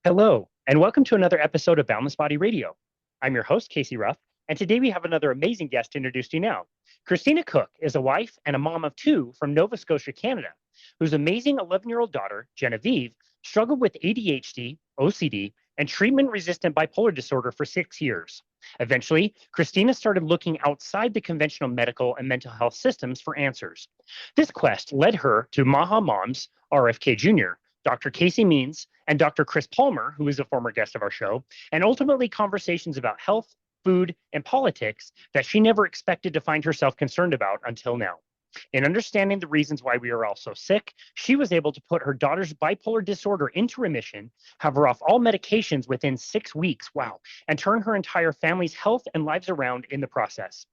Hello, and welcome to another episode of Boundless Body Radio. I'm your host, Casey Ruff, and today we have another amazing guest to introduce to you now. Kristina Cook is a wife and a mom of two from Nova Scotia, Canada, whose amazing 11-year-old daughter, Genevieve, struggled with ADHD, OCD, and treatment-resistant bipolar disorder for 6 years. Eventually, Kristina started looking outside the conventional medical and mental health systems for answers. This quest led her to MAHA Moms, RFK Jr., Dr. Casey Means, and Dr. Chris Palmer, who is a former guest of our show, and ultimately conversations about health, food, and politics that she never expected to find herself concerned about until now. In understanding the reasons why we are all so sick, she was able to put her daughter's bipolar disorder into remission, have her off all medications within 6 weeks, wow, and turn her entire family's health and lives around in the process.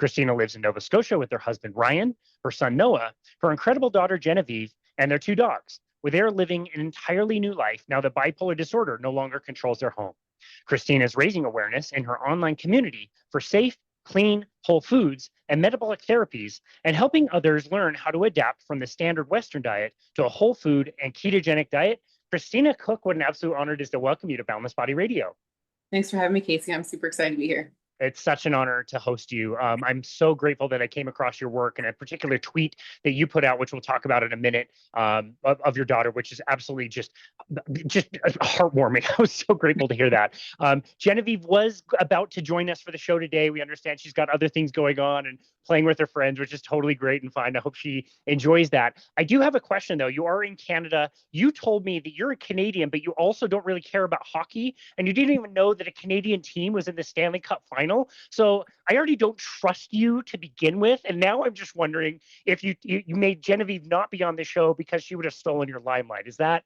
Kristina lives in Nova Scotia with her husband, Ryan, her son, Noah, her incredible daughter, Genevieve, and their two dogs, where they are living an entirely new life now that bipolar disorder no longer controls their home. Kristina is raising awareness in her online community for safe, clean, whole foods and metabolic therapies, and helping others learn how to adapt from the standard Western diet to a whole food and ketogenic diet. Kristina Cook, what an absolute honor it is to welcome you to Boundless Body Radio. Thanks for having me, Casey. I'm super excited to be here. It's such an honor to host you. I'm so grateful that I came across your work and a particular tweet that you put out, which we'll talk about in a minute, of your daughter, which is absolutely just heartwarming. I was so grateful to hear that. Genevieve was about to join us for the show today. We understand she's got other things going on and playing with her friends, which is totally great and fine. I hope she enjoys that. I do have a question, though. You are in Canada. You told me that you're a Canadian, but you also don't really care about hockey, and you didn't even know that a Canadian team was in the Stanley Cup final. So I already don't trust you to begin with. And now I'm just wondering if you made Genevieve not be on the show because she would have stolen your limelight. Is that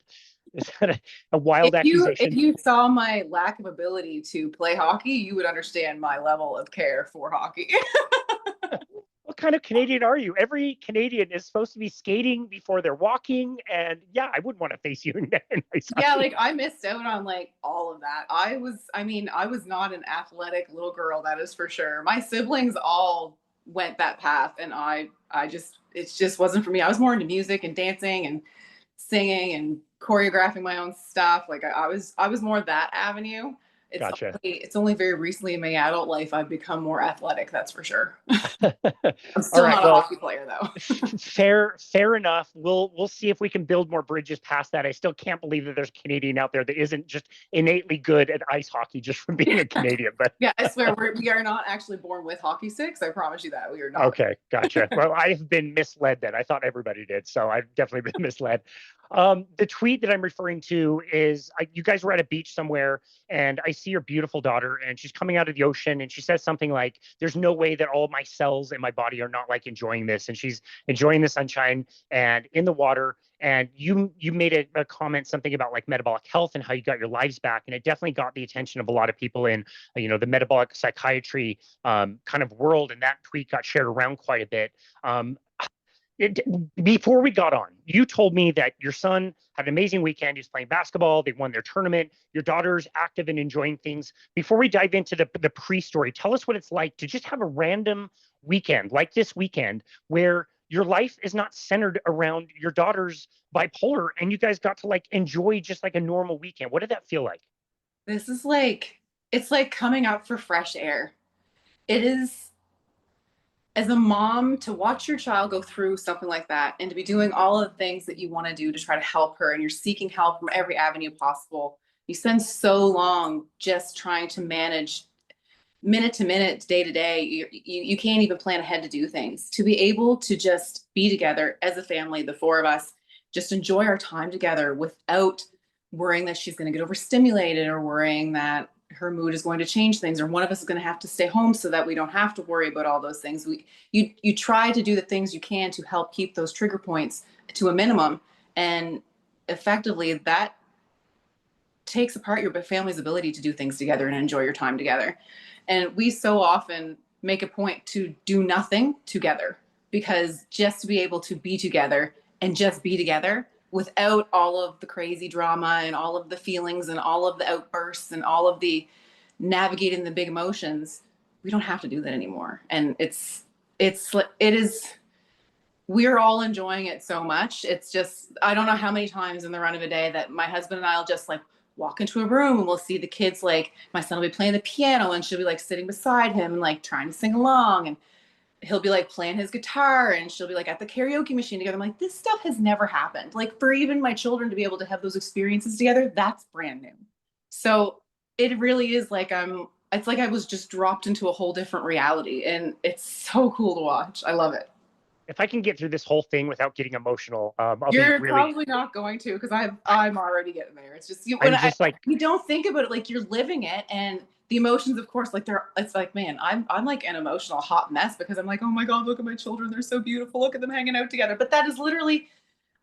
a wild accusation? If you saw my lack of ability to play hockey, you would understand my level of care for hockey. What kind of Canadian are you? Every Canadian is supposed to be skating before they're walking. And yeah, I wouldn't want to face you in ice hockey. Yeah, like I missed out on like all of that. I was not an athletic little girl, that is for sure. My siblings all went that path, and it just wasn't for me. I was more into music and dancing and singing and choreographing my own stuff. Like I was more that avenue. Gotcha. It's only very recently in my adult life I've become more athletic, that's for sure. I'm still not a hockey player, though. Fair enough. We'll see if we can build more bridges past that. I still can't believe that there's a Canadian out there that isn't just innately good at ice hockey just from being a Canadian. But yeah, I swear we are not actually born with hockey sticks. I promise you that we are not. Okay, gotcha. Well, I've been misled then. I thought everybody did, so I've definitely been misled. The tweet that I'm referring to is you guys were at a beach somewhere, and I see your beautiful daughter, and she's coming out of the ocean, and she says something like, "There's no way that all my cells in my body are not like enjoying this," and she's enjoying the sunshine and in the water. And you made a comment, something about like metabolic health and how you got your lives back, and it definitely got the attention of a lot of people in the metabolic psychiatry kind of world, and that tweet got shared around quite a bit. Before we got on, you told me that your son had an amazing weekend. He was playing basketball. They won their tournament. Your daughter's active and enjoying things. Before we dive into the pre-story, tell us what it's like to just have a random weekend like this weekend where your life is not centered around your daughter's bipolar and you guys got to like enjoy just like a normal weekend. What did that feel like? This is it's like coming out for fresh air. It is. As a mom, to watch your child go through something like that and to be doing all of the things that you want to do to try to help her, and you're seeking help from every avenue possible. You spend so long just trying to manage minute to minute, day to day. You can't even plan ahead to do things. To be able to just be together as a family, the four of us, just enjoy our time together without worrying that she's going to get overstimulated or worrying that her mood is going to change things, or one of us is going to have to stay home so that we don't have to worry about all those things. You try to do the things you can to help keep those trigger points to a minimum, and effectively that takes apart your family's ability to do things together and enjoy your time together. And we so often make a point to do nothing together, because just to be able to be together and just be together without all of the crazy drama and all of the feelings and all of the outbursts and all of the navigating the big emotions, we don't have to do that anymore. And it is, we're all enjoying it so much. It's just, I don't know how many times in the run of a day that my husband and I'll just like walk into a room and we'll see the kids, like my son will be playing the piano and she'll be like sitting beside him and like trying to sing along, and he'll be like playing his guitar and she'll be like at the karaoke machine together. I'm like, this stuff has never happened. Like for even my children to be able to have those experiences together, that's brand new. So it really is like it's like I was just dropped into a whole different reality, and it's so cool to watch. I love it. If I can get through this whole thing without getting emotional, I'll be You're really. probably not going to, because I'm already getting there. It's just I'm just like, you don't think about it like you're living it, and the emotions, of course, like it's like, man, I'm like an emotional hot mess because I'm like, oh my God, look at my children, they're so beautiful, look at them hanging out together. But that is literally,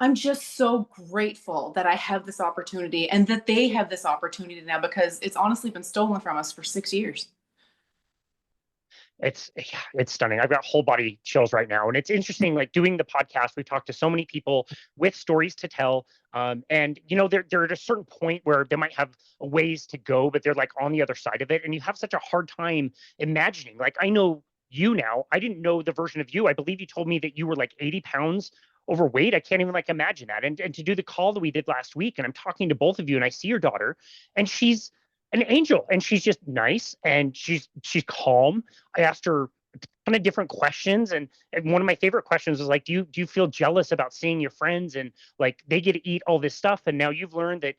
I'm just so grateful that I have this opportunity and that they have this opportunity now, because it's honestly been stolen from us for 6 years. it's stunning. I've got whole body chills right now, and it's interesting. Like doing the podcast, we've talked to so many people with stories to tell, and they're at a certain point where they might have ways to go, but they're like on the other side of it, and you have such a hard time imagining. Like I know you now. I didn't know the version of you. I believe you told me that you were like 80 pounds overweight. I can't even like imagine that. And to do the call that we did last week, and I'm talking to both of you, and I see your daughter, and she's an angel, and she's just nice, and she's calm. I asked her a ton of different questions, and one of my favorite questions was like, do you feel jealous about seeing your friends and like they get to eat all this stuff, and now you've learned that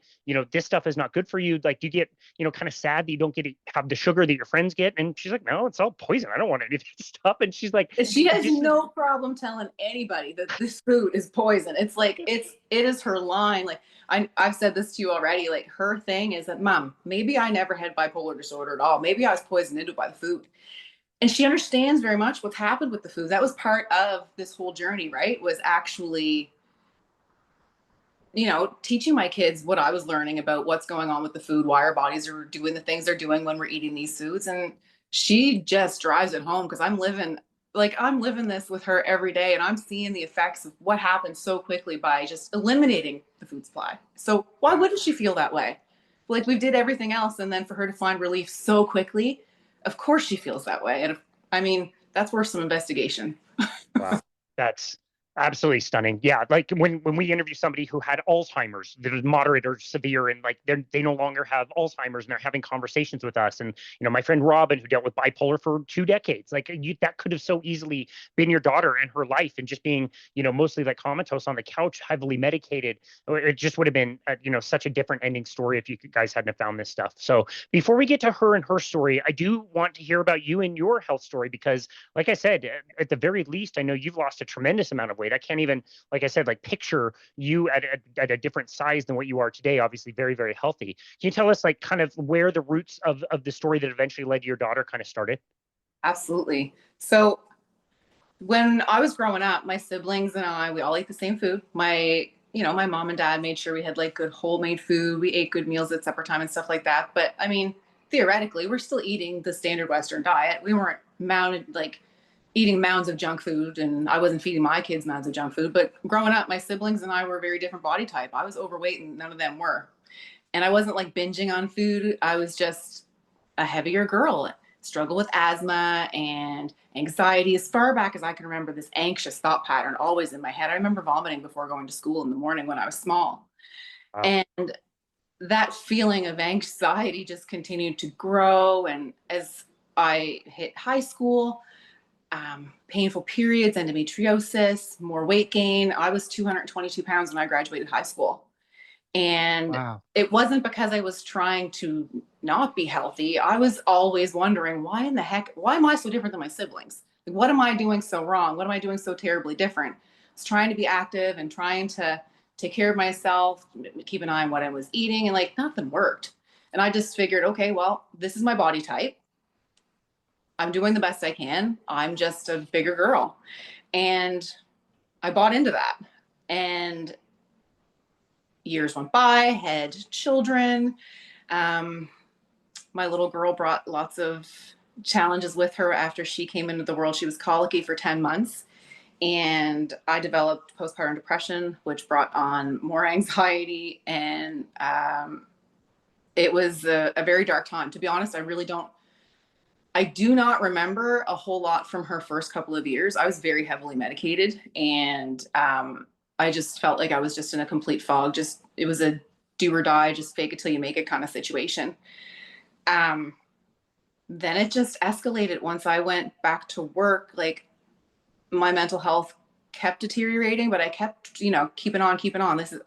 this stuff is not good for you? Like, do you get kind of sad that you don't get to have the sugar that your friends get? And she's like, no, it's all poison. I don't want any of this stuff. And she's like, She has no problem telling anybody that this food is poison. It's like it is her line. Like I've said this to you already. Like her thing is that, Mom, maybe I never had bipolar disorder at all. Maybe I was poisoned into by the food. And she understands very much what's happened with the food. That was part of this whole journey, right? Was actually, teaching my kids what I was learning about what's going on with the food, why our bodies are doing the things they're doing when we're eating these foods. And she just drives it home, because I'm living this with her every day, and I'm seeing the effects of what happens so quickly by just eliminating the food supply. So why wouldn't she feel that way? Like we did everything else, and then for her to find relief so quickly, of course she feels that way. And I mean, that's worth some investigation. Wow. That's absolutely stunning. Yeah, like when we interview somebody who had Alzheimer's that was moderate or severe, and like they no longer have Alzheimer's, and they're having conversations with us. And my friend Robin, who dealt with bipolar for 2 decades, like that could have so easily been your daughter and her life, and just being mostly like comatose on the couch, heavily medicated. It just would have been such a different ending story if you guys hadn't have found this stuff. So before we get to her and her story, I do want to hear about you and your health story, because like I said, at the very least, I know you've lost a tremendous amount of weight. I can't even, like I said, like picture you at a different size than what you are today. Obviously, very, very healthy. Can you tell us like kind of where the roots of the story that eventually led to your daughter kind of started? Absolutely. So when I was growing up, my siblings and we all ate the same food. My mom and dad made sure we had like good homemade food. We ate good meals at supper time and stuff like that. But I mean, theoretically, we're still eating the standard Western diet. We weren't eating mounds of junk food, and I wasn't feeding my kids mounds of junk food. But growing up, my siblings and I were a very different body type. I was overweight and none of them were. And I wasn't like binging on food. I was just a heavier girl, struggle with asthma and anxiety as far back as I can remember. This anxious thought pattern always in my head. I remember vomiting before going to school in the morning when I was small. Wow. And that feeling of anxiety just continued to grow. And as I hit high school, painful periods, endometriosis, more weight gain. I was 222 pounds when I graduated high school. And wow. It wasn't because I was trying to not be healthy. I was always wondering, why in the heck, why am I so different than my siblings? Like, what am I doing so wrong? What am I doing so terribly different? I was trying to be active and trying to take care of myself, keep an eye on what I was eating, and like nothing worked. And I just figured, okay, well, this is my body type. I'm doing the best I can. I'm just a bigger girl. And I bought into that. And years went by, had children. My little girl brought lots of challenges with her after she came into the world. She was colicky for 10 months. And I developed postpartum depression, which brought on more anxiety. And it was a very dark time. To be honest, I do not remember a whole lot from her first couple of years. I was very heavily medicated, and I just felt like I was just in a complete fog. It was a do or die, just fake it till you make it kind of situation. Then it just escalated once I went back to work. Like, my mental health kept deteriorating, but I kept, keeping on.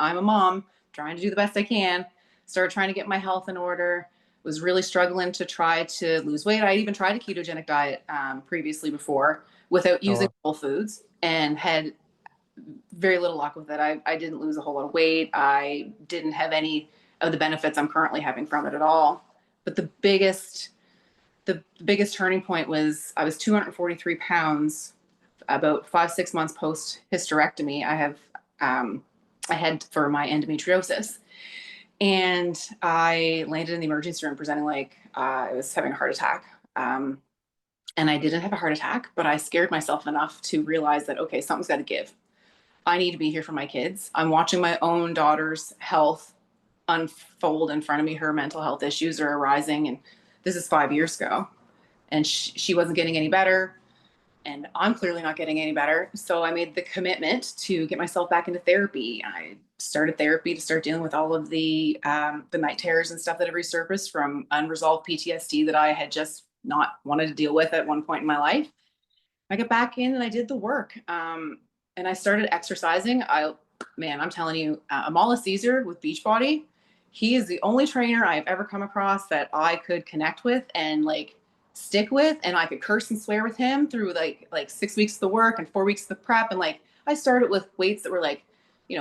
I'm a mom trying to do the best I can. Started trying to get my health in order. Was really struggling to try to lose weight. I even tried a ketogenic diet previously before without using whole foods, and had very little luck with it. I didn't lose a whole lot of weight. I didn't have any of the benefits I'm currently having from it at all. But the biggest turning point was I was 243 pounds about 5-6 months post hysterectomy. I had for my endometriosis, and I landed in the emergency room presenting like I was having a heart attack. And I didn't have a heart attack, but I scared myself enough to realize that, okay, something's got to give. I need to be here for my kids. I'm watching my own daughter's health unfold in front of me. Her mental health issues are arising, and this is 5 years ago, and she wasn't getting any better, and I'm clearly not getting any better. So I made the commitment to get myself back into therapy. I started therapy to start dealing with all of the night terrors and stuff that have resurfaced from unresolved PTSD that I had just not wanted to deal with at one point in my life. I got back in and I did the work. And I started exercising. I'm telling you, Amala Caesar with Beachbody, he is the only trainer I've ever come across that I could connect with and like stick with. And I could curse and swear with him through like 6 weeks of the work and 4 weeks of the prep. And like, I started with weights that were like,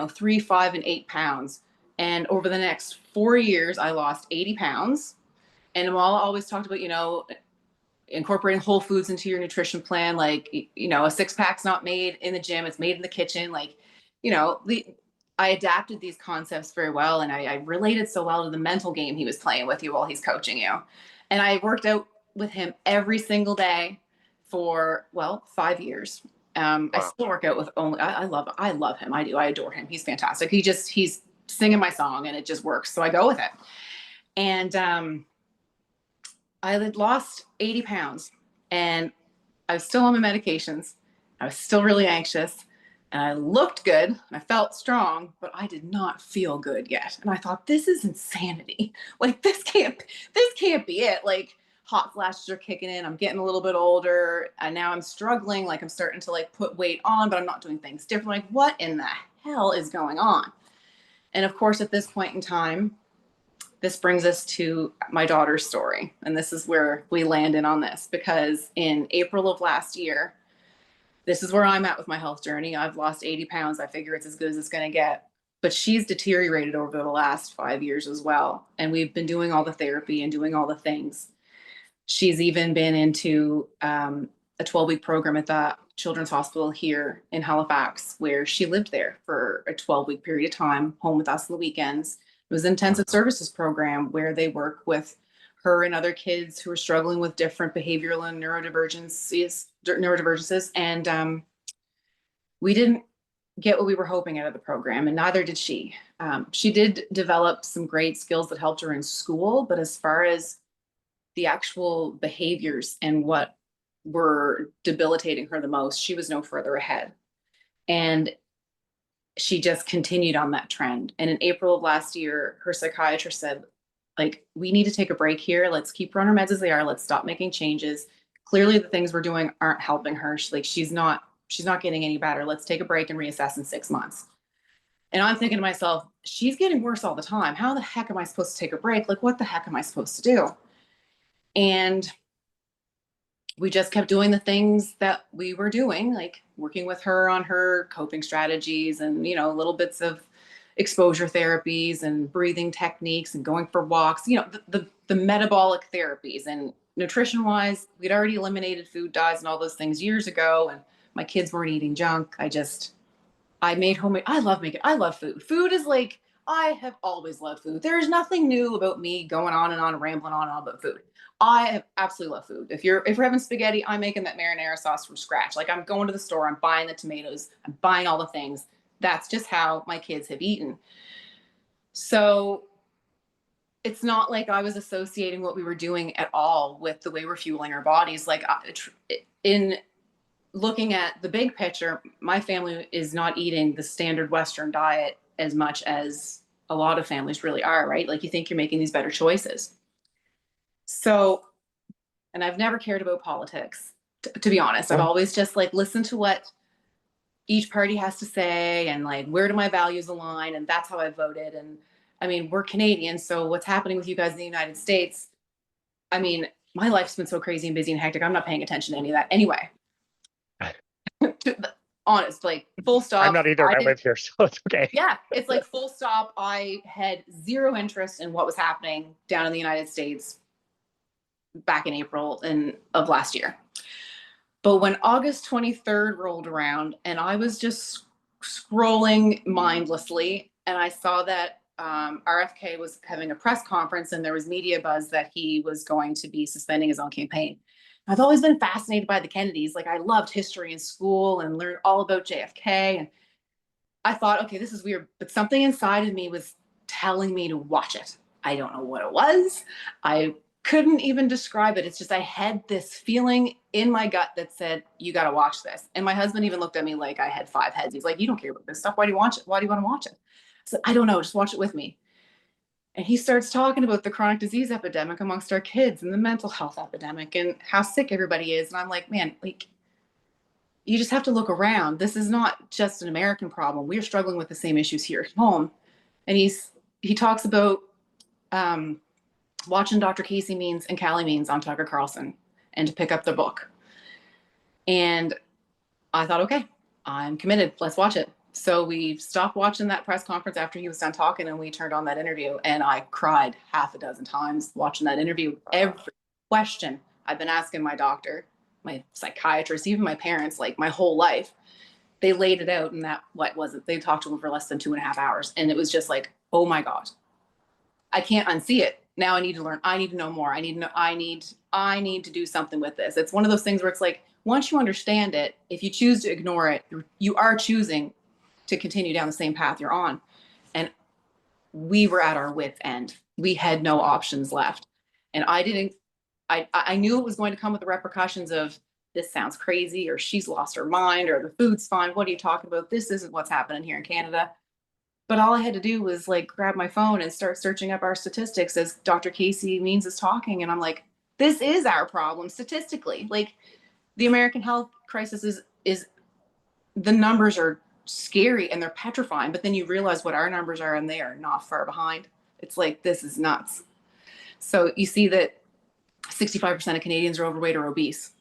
3, 5, and 8 pounds. And over the next 4 years, I lost 80 pounds. And Amala always talked about, incorporating whole foods into your nutrition plan. Like, a six-pack's not made in the gym, it's made in the kitchen. Like, I adapted these concepts very well. And I related so well to the mental game he was playing with you while he's coaching you. And I worked out with him every single day for 5 years. Wow. I still work out with I love him. I adore him. He's fantastic. He's singing my song and it just works. So I go with it. And, I had lost 80 pounds and I was still on my medications. I was still really anxious and I looked good and I felt strong, but I did not feel good yet. And I thought, this is insanity. Like, this can't be it. Like, hot flashes are kicking in. I'm getting a little bit older and now I'm struggling. Like, I'm starting to like put weight on, but I'm not doing things different. Like, what in the hell is going on? And of course, at this point in time, this brings us to my daughter's story. And this is where we land in on this, because in April of last year, this is where I'm at with my health journey. I've lost 80 pounds. I figure it's as good as it's going to get. But she's deteriorated over the last 5 years as well. And we've been doing all the therapy and doing all the things. She's even been into a 12-week program at the Children's Hospital here in Halifax, where she lived there for a 12-week period of time, home with us on the weekends. It was an intensive services program where they work with her and other kids who are struggling with different behavioral and neurodivergences. And we didn't get what we were hoping out of the program, and neither did she. She did develop some great skills that helped her in school, but as far as the actual behaviors and what were debilitating her the most, she was no further ahead. And she just continued on that trend. And in April of last year, her psychiatrist said, like, we need to take a break here. Let's keep her on her meds as they are. Let's stop making changes. Clearly the things we're doing aren't helping her. She's not getting any better. Let's take a break and reassess in 6 months. And I'm thinking to myself, she's getting worse all the time. How the heck am I supposed to take a break? Like, what the heck am I supposed to do? And we just kept doing the things that we were doing, like working with her on her coping strategies and, little bits of exposure therapies and breathing techniques and going for walks, the metabolic therapies. And nutrition wise, we'd already eliminated food dyes and all those things years ago. And my kids weren't eating junk. I made homemade. I love food. Food is like, I have always loved food. There's nothing new about me going on and on, rambling on and on about food. I absolutely love food. If we're having spaghetti, I'm making that marinara sauce from scratch. Like, I'm going to the store, I'm buying the tomatoes, I'm buying all the things. That's just how my kids have eaten. So it's not like I was associating what we were doing at all with the way we're fueling our bodies. Like, in looking at the big picture, my family is not eating the standard Western diet as much as a lot of families really are, right? Like you think you're making these better choices. So, and I've never cared about politics, to be honest. I've always just like listened to what each party has to say and like, where do my values align? And that's how I voted. And I mean, we're Canadian. So what's happening with you guys in the United States? I mean, my life's been so crazy and busy and hectic. I'm not paying attention to any of that anyway. Honest, like full stop. I'm not either. I live here, so it's okay. Yeah, it's like full stop. I had zero interest in what was happening down in the United States back in April of last year. But when August 23rd rolled around and I was just scrolling mindlessly and I saw that RFK was having a press conference and there was media buzz that he was going to be suspending his own campaign. I've always been fascinated by the Kennedys. Like I loved history in school and learned all about JFK. And I thought, okay, this is weird, but something inside of me was telling me to watch it. I don't know what it was. I couldn't even describe it. It's just, I had this feeling in my gut that said, you got to watch this. And my husband even looked at me like I had 5 heads. He's like, you don't care about this stuff. Why do you watch it? Why do you want to watch it? I said, I don't know. Just watch it with me. And he starts talking about the chronic disease epidemic amongst our kids and the mental health epidemic and how sick everybody is. And I'm like, man, like, you just have to look around. This is not just an American problem. We're struggling with the same issues here at home. And he talks about watching Dr. Casey Means and Callie Means on Tucker Carlson and to pick up the book. And I thought, okay, I'm committed. Let's watch it. So we stopped watching that press conference after he was done talking and we turned on that interview. And I cried half a dozen times watching that interview. Every question I've been asking my doctor, my psychiatrist, even my parents, like my whole life, they laid it out in that, they talked to him for less than 2.5 hours. And it was just like, oh my God, I can't unsee it. Now I need to learn. I need to know more. I need to do something with this. It's one of those things where it's like, once you understand it, if you choose to ignore it, you are choosing to continue down the same path you're on. And we were at our wit's end. We had no options left. And I knew it was going to come with the repercussions of, this sounds crazy, or she's lost her mind, or the food's fine. What are you talking about? This isn't what's happening here in Canada. But all I had to do was like grab my phone and start searching up our statistics as Dr. Casey Means is talking. And I'm like, this is our problem statistically. Like the American health crisis is the numbers are scary and they're petrifying, but then you realize what our numbers are and they are not far behind. It's like, this is nuts. So you see that 65% of Canadians are overweight or obese.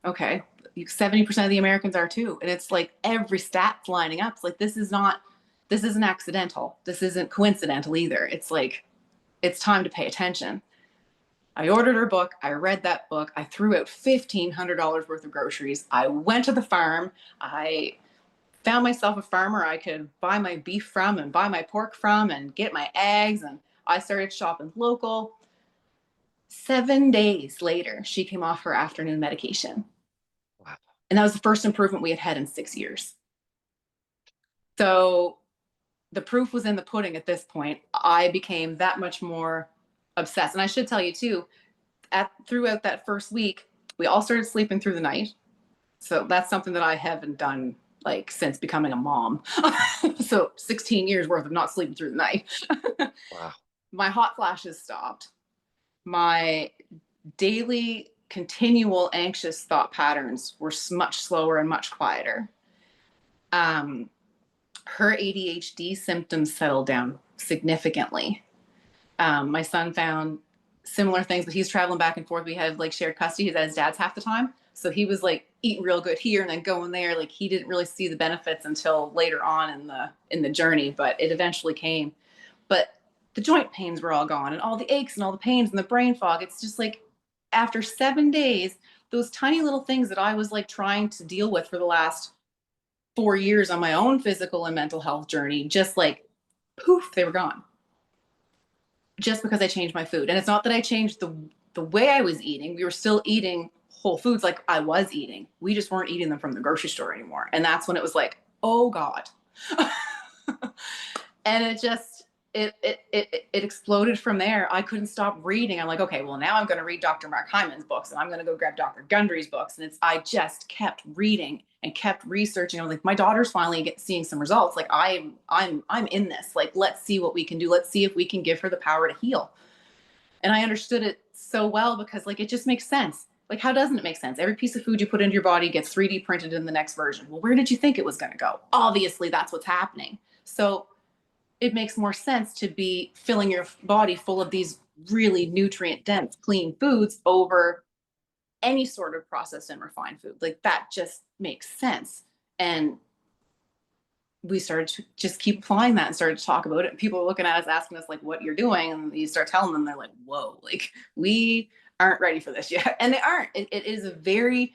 Okay. 70% of the Americans are too. And it's like every stat's lining up. It's like, this isn't accidental. This isn't coincidental either. It's like, it's time to pay attention. I ordered her book. I read that book. I threw out $1,500 worth of groceries. I went to the farm. I found myself a farmer I could buy my beef from and buy my pork from and get my eggs. And I started shopping local. 7 days later, she came off her afternoon medication. Wow. And that was the first improvement we had had in 6 years. So the proof was in the pudding at this point. I became that much more obsessed. And I should tell you too, throughout that first week, we all started sleeping through the night. So that's something that I haven't done like since becoming a mom. So 16 years worth of not sleeping through the night. Wow. My hot flashes stopped. My daily continual anxious thought patterns were much slower and much quieter. Her ADHD symptoms settled down significantly. My son found similar things, but he's traveling back and forth. We had like shared custody. He's at his dad's half the time. So he was like eating real good here and then going there. Like he didn't really see the benefits until later on in the journey, but it eventually came. But the joint pains were all gone and all the aches and all the pains and the brain fog. It's just like after 7 days, those tiny little things that I was like trying to deal with for the last 4 years on my own physical and mental health journey, just like poof, they were gone. Just because I changed my food. And it's not that I changed the way I was eating. We were still eating whole foods like I was eating. We just weren't eating them from the grocery store anymore. And that's when it was like, oh God. And it just, it exploded from there. I couldn't stop reading. I'm like, okay, well now I'm going to read Dr. Mark Hyman's books, and I'm going to go grab Dr. Gundry's books. And I just kept reading and kept researching. I was like, my daughter's finally seeing some results. Like I'm in this. Like, let's see what we can do. Let's see if we can give her the power to heal. And I understood it so well because like, it just makes sense. Like, how doesn't it make sense? Every piece of food you put into your body gets 3D printed in the next version. Well, where did you think it was going to go? Obviously that's what's happening. So it makes more sense to be filling your body full of these really nutrient dense, clean foods over any sort of processed and refined food. Like, that just makes sense. And we started to just keep applying that and started to talk about it. And people were looking at us, asking us like, what you're doing. And you start telling them, they're like, whoa, like we aren't ready for this yet. And they aren't. It is a very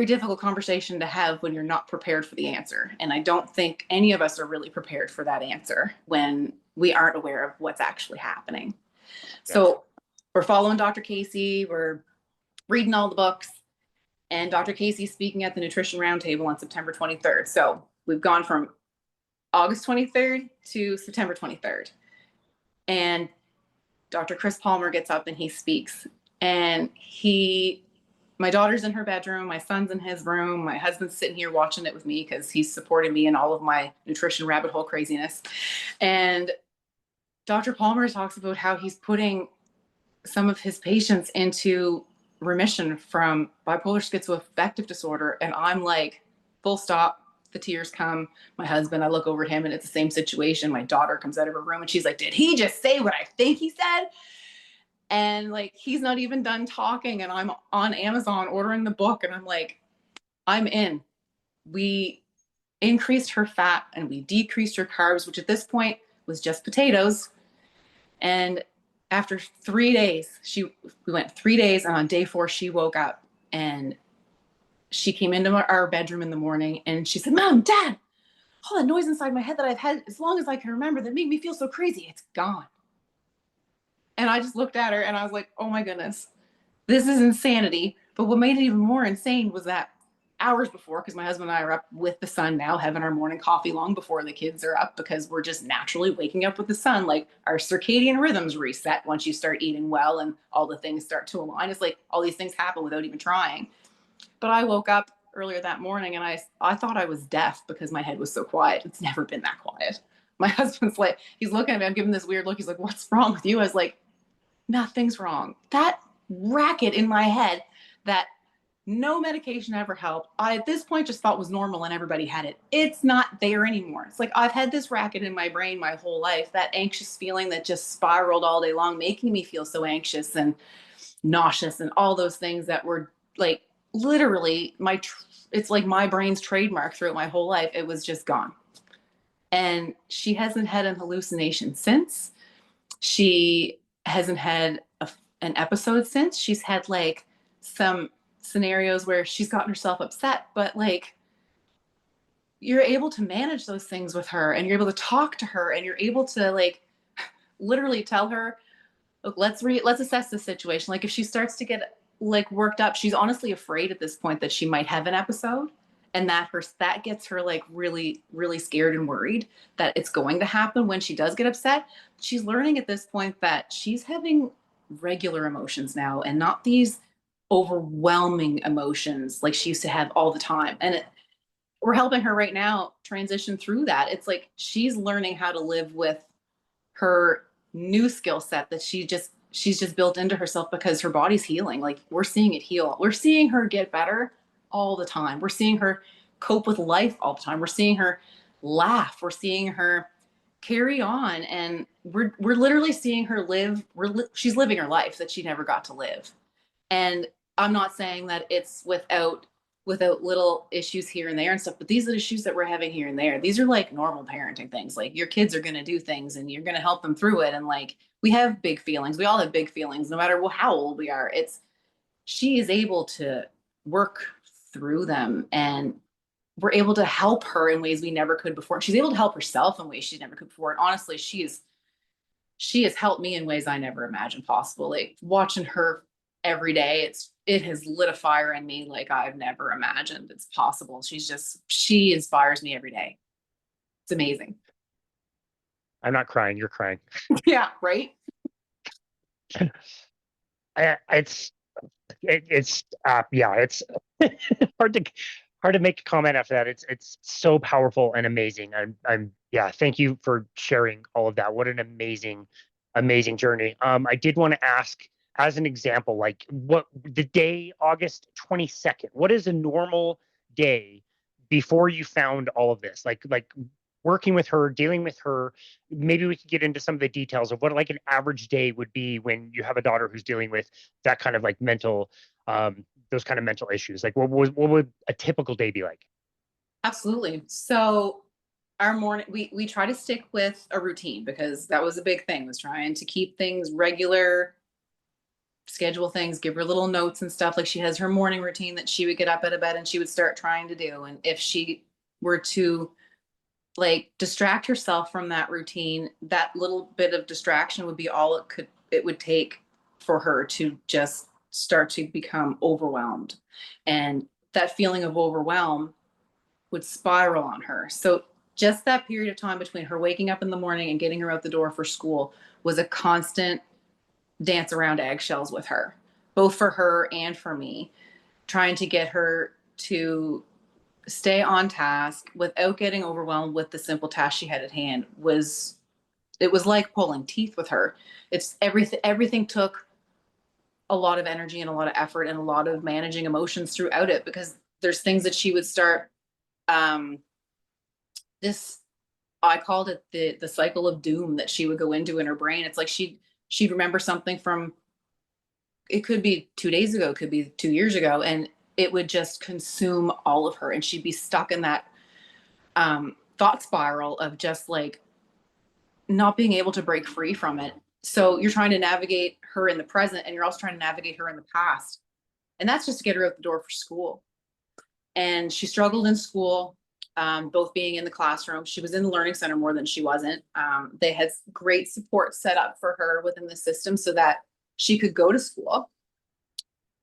difficult conversation to have when you're not prepared for the answer. And I don't think any of us are really prepared for that answer when we aren't aware of what's actually happening. Yeah. So we're following Dr. Casey, we're reading all the books, and Dr. Casey's speaking at the Nutrition Roundtable on September 23rd. So we've gone from August 23rd to September 23rd. And Dr. Chris Palmer gets up and he speaks. And my daughter's in her bedroom, my son's in his room, my husband's sitting here watching it with me because he's supporting me in all of my nutrition rabbit hole craziness. And Dr. Palmer talks about how he's putting some of his patients into remission from bipolar schizoaffective disorder. And I'm like, full stop. The tears come. My husband, I look over at him and it's the same situation. My daughter comes out of her room and she's like, did he just say what I think he said? And like, he's not even done talking and I'm on Amazon ordering the book and I'm like, I'm in. We increased her fat and we decreased her carbs, which at this point was just potatoes. And after 3 days, we went 3 days, and on day 4, she woke up and she came into our bedroom in the morning and she said, Mom, Dad, all that noise inside my head that I've had as long as I can remember that made me feel so crazy, it's gone. And I just looked at her and I was like, oh my goodness, this is insanity. But what made it even more insane was that hours before, because my husband and I are up with the sun now, having our morning coffee long before the kids are up, because we're just naturally waking up with the sun. Like, our circadian rhythms reset once you start eating well and all the things start to align. It's like all these things happen without even trying. But I woke up earlier that morning and I thought I was deaf because my head was so quiet. It's never been that quiet. My husband's like, he's looking at me, I'm giving this weird look. He's like, what's wrong with you? I was like, nothing's wrong. That racket in my head that no medication ever helped, I at this point just thought was normal and everybody had it. It's not there anymore. It's like, I've had this racket in my brain my whole life, that anxious feeling that just spiraled all day long, making me feel so anxious and nauseous and all those things that were like literally it's like my brain's trademark throughout my whole life. It was just gone. And she hasn't had an hallucination since. She hasn't had an episode since. She's had like some scenarios where she's gotten herself upset, but like, you're able to manage those things with her and you're able to talk to her and you're able to like literally tell her, look, let's assess this situation. Like, if she starts to get like worked up, she's honestly afraid at this point that she might have an episode, and that gets her like really, really scared and worried that it's going to happen when she does get upset. She's learning at this point that she's having regular emotions now and not these overwhelming emotions like she used to have all the time. And we're helping her right now transition through that. It's like she's learning how to live with her new skill set that she's just built into herself because her body's healing. Like, we're seeing it heal. We're seeing her get better all the time. We're seeing her cope with life all the time. We're seeing her laugh. We're seeing her carry on. And we're literally seeing her live. She's living her life that she never got to live. And I'm not saying that it's without little issues here and there and stuff, but these are the issues that we're having here and there. These are like normal parenting things. Like, your kids are going to do things and you're going to help them through it. And like, we have big feelings. We all have big feelings, no matter how old we are. She is able to work through them, and we're able to help her in ways we never could before. She's able to help herself in ways she never could before. And honestly, she has helped me in ways I never imagined possible. Like, watching her every day, it has lit a fire in me like I've never imagined it's possible. She inspires me every day. It's amazing. I'm not crying. You're crying. Yeah, right. It's yeah, it's hard to hard to make a comment after that. It's so powerful and amazing. Yeah, thank you for sharing all of that. What an amazing journey. I did want to ask, as an example, like what the day, August 22nd, what is a normal day before you found all of this? Like working with her, dealing with her. Maybe we could get into some of the details of what like an average day would be when you have a daughter who's dealing with that kind of like mental, those kind of mental issues. Like what would a typical day be like? Absolutely. So our morning, we try to stick with a routine because that was a big thing, was trying to keep things regular, schedule things, give her little notes and stuff. Like she has her morning routine that she would get up out of bed and she would start trying to do. And if she were to like distract herself from that routine, that little bit of distraction would be all it would take for her to just start to become overwhelmed. And that feeling of overwhelm would spiral on her. So just that period of time between her waking up in the morning and getting her out the door for school was a constant dance around eggshells with her, both for her and for me, trying to get her to stay on task without getting overwhelmed with the simple task she had at hand. It was like pulling teeth with her. It's everything took a lot of energy and a lot of effort and a lot of managing emotions throughout it, because there's things that she would start this, I called it the cycle of doom that she would go into in her brain. It's like she'd remember something from, it could be 2 days ago, it could be 2 years ago, and it would just consume all of her, and she'd be stuck in that thought spiral of just like not being able to break free from it. So you're trying to navigate her in the present, and you're also trying to navigate her in the past, and that's just to get her out the door for school. And she struggled in school, both being in the classroom. She was in the learning center more than she wasn't. They had great support set up for her within the system so that she could go to school,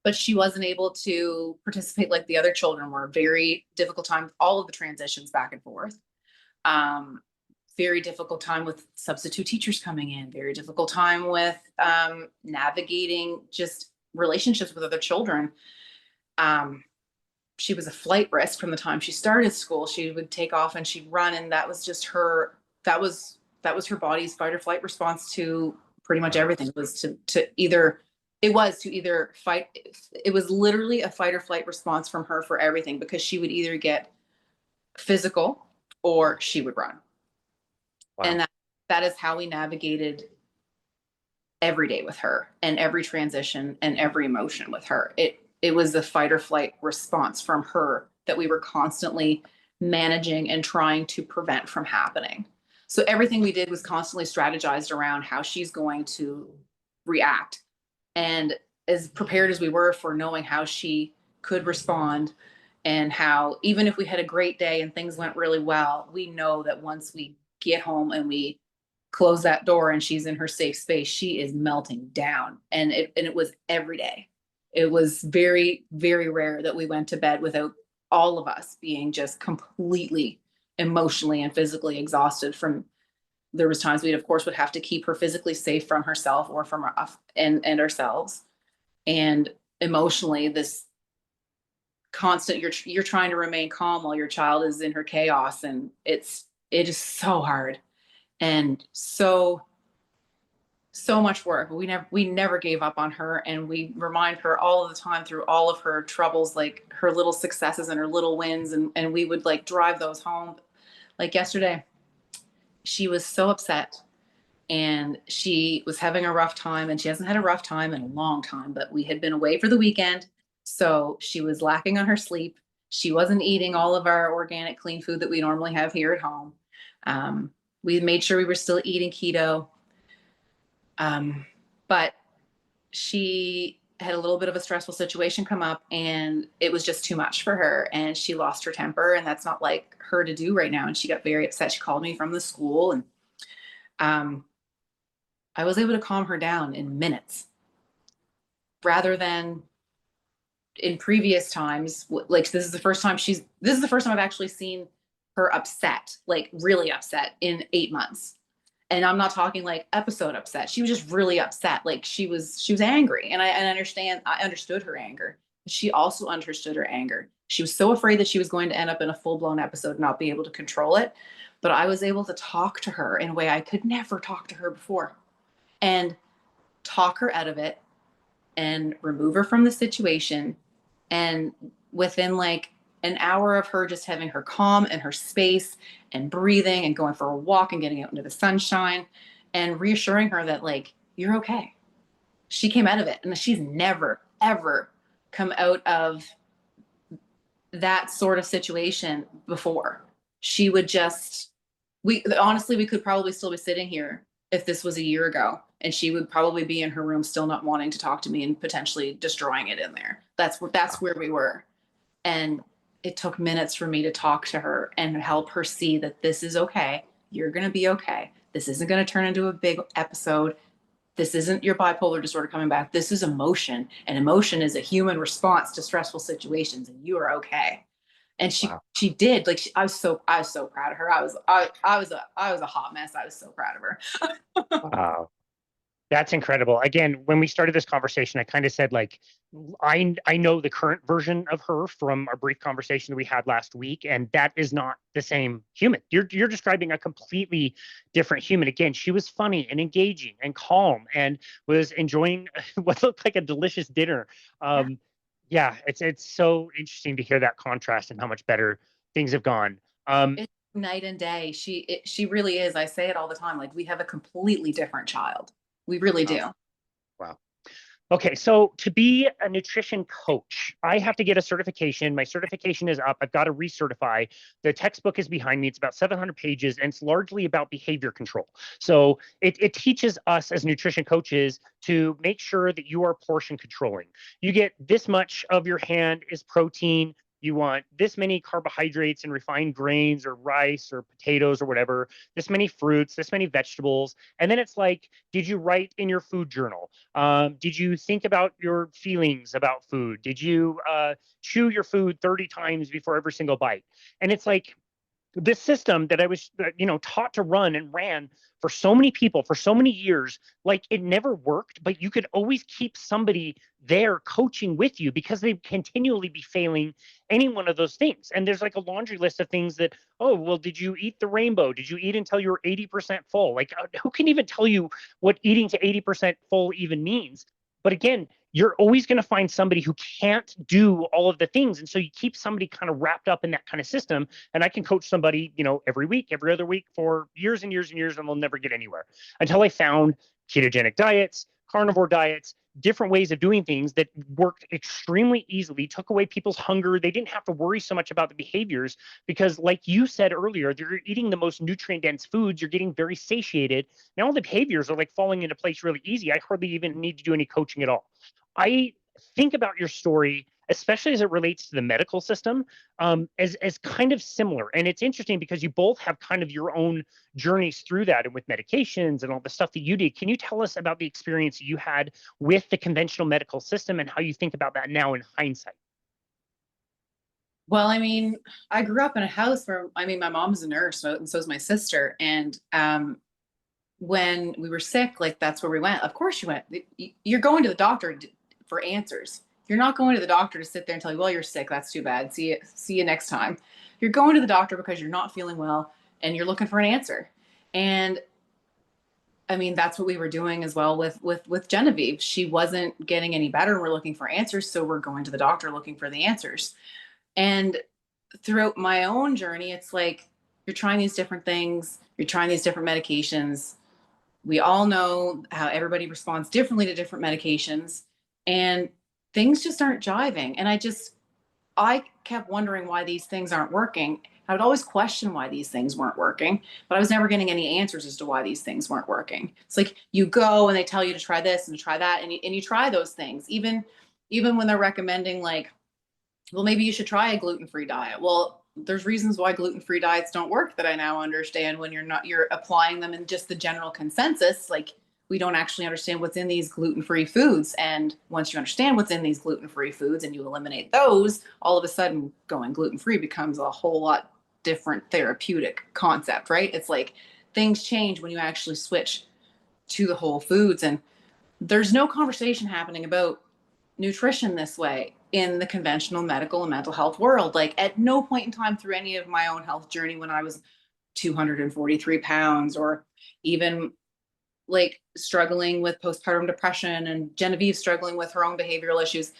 but she wasn't able to participate like the other children were. Very difficult time with all of the transitions back and forth. Very difficult time with substitute teachers coming in. Very difficult time with navigating just relationships with other children. She was a flight risk from the time she started school. She would take off and she'd run, and that was just her. That was her body's fight or flight response to pretty much everything. Was to either fight. It was literally a fight or flight response from her for everything, because she would either get physical or she would run. Wow. And that is how we navigated every day with her, and every transition and every emotion with her. It was the fight or flight response from her that we were constantly managing and trying to prevent from happening. So everything we did was constantly strategized around how she's going to react. And as prepared as we were for knowing how she could respond, and how even if we had a great day and things went really well, we know that once we get home and we close that door and she's in her safe space, she is melting down. And it was every day. It was very, very rare that we went to bed without all of us being just completely emotionally and physically exhausted from. There was times we'd of course would have to keep her physically safe from herself or from and ourselves. And emotionally, this constant, you're trying to remain calm while your child is in her chaos. And it is so hard and so much work. We never gave up on her, and we remind her all of the time through all of her troubles, like her little successes and her little wins, and we would like drive those home. Like yesterday, she was so upset and she was having a rough time, and she hasn't had a rough time in a long time, but we had been away for the weekend, so she was lacking on her sleep. She wasn't eating all of our organic clean food that we normally have here at home. We made sure we were still eating keto. But she had a little bit of a stressful situation come up, and it was just too much for her, and she lost her temper, and that's not like her to do right now. And she got very upset. She called me from the school, and I was able to calm her down in minutes, rather than in previous times. Like this is the first time I've actually seen her upset, like really upset, in 8 months. And I'm not talking like episode upset. She was just really upset. Like she was angry. And I understood her anger. She also understood her anger. She was so afraid that she was going to end up in a full-blown episode and not be able to control it. But I was able to talk to her in a way I could never talk to her before, and talk her out of it and remove her from the situation. And within like an hour of her just having her calm and her space and breathing and going for a walk and getting out into the sunshine and reassuring her that like, you're okay. She came out of it, and she's never, ever come out of that sort of situation before. She would just, honestly, we could probably still be sitting here if this was a year ago, and she would probably be in her room still not wanting to talk to me and potentially destroying it in there. That's where we were. And it took minutes for me to talk to her and help her see that this is okay. You're going to be okay. This isn't going to turn into a big episode. This isn't your bipolar disorder coming back. This is emotion, and emotion is a human response to stressful situations, and you are okay. And she did. Like I was so proud of her. I was a hot mess. I was so proud of her. Wow. That's incredible. Again, when we started this conversation, I kind of said like, I know the current version of her from our brief conversation that we had last week, and that is not the same human. You're describing a completely different human. Again, she was funny and engaging and calm and was enjoying what looked like a delicious dinner. Yeah, it's so interesting to hear that contrast and how much better things have gone. It's night and day. She really is. I say it all the time. Like we have a completely different child. We really do. Wow. Okay, so to be a nutrition coach, I have to get a certification. My certification is up. I've got to recertify. The textbook is behind me. It's about 700 pages, and it's largely about behavior control. So it teaches us as nutrition coaches to make sure that you are portion controlling. You get this much of your hand is protein. You want this many carbohydrates and refined grains or rice or potatoes or whatever, this many fruits, this many vegetables. And then it's like, did you write in your food journal? Did you think about your feelings about food? Did you chew your food 30 times before every single bite? And it's like, this system that I was, taught to run and ran for so many people for so many years, like it never worked, but you could always keep somebody there coaching with you because they continually be failing any one of those things. And there's like a laundry list of things that, oh, well, did you eat the rainbow? Did you eat until you were 80% full? Like, who can even tell you what eating to 80% full even means? But again, you're always going to find somebody who can't do all of the things. And so you keep somebody kind of wrapped up in that kind of system. And I can coach somebody, every week, every other week for years and years and years, and they'll never get anywhere until I found ketogenic diets, carnivore diets, different ways of doing things that worked extremely easily, took away people's hunger. They didn't have to worry so much about the behaviors because, like you said earlier, you're eating the most nutrient dense foods. You're getting very satiated. Now all the behaviors are like falling into place really easy. I hardly even need to do any coaching at all. I think about your story, especially as it relates to the medical system, as kind of similar. And it's interesting because you both have kind of your own journeys through that and with medications and all the stuff that you did. Can you tell us about the experience you had with the conventional medical system and how you think about that now in hindsight? Well, I mean, I grew up in a house where, my mom's a nurse, and so is my sister. And when we were sick, like that's where we went. Of course you went. You're going to the doctor for answers. You're not going to the doctor to sit there and tell you, well, you're sick. That's too bad. See you next time. You're going to the doctor because you're not feeling well and you're looking for an answer. And I mean, that's what we were doing as well with Genevieve. She wasn't getting any better, and we're looking for answers. So we're going to the doctor looking for the answers. And throughout my own journey, it's like you're trying these different things, you're trying these different medications. We all know how everybody responds differently to different medications, and things just aren't jiving. And I kept wondering why these things aren't working. I would always question why these things weren't working, but I was never getting any answers as to why these things weren't working. It's like you go and they tell you to try this and to try that, and you try those things, even when they're recommending like, well, maybe you should try a gluten-free diet. Well, there's reasons why gluten-free diets don't work that I now understand when you're applying them in just the general consensus. Like we don't actually understand what's in these gluten-free foods. And once you understand what's in these gluten-free foods and you eliminate those, all of a sudden going gluten-free becomes a whole lot different therapeutic concept, right? It's like things change when you actually switch to the whole foods. And there's no conversation happening about nutrition this way in the conventional medical and mental health world. Like at no point in time through any of my own health journey when I was 243 pounds, or even like struggling with postpartum depression and Genevieve struggling with her own behavioral issues,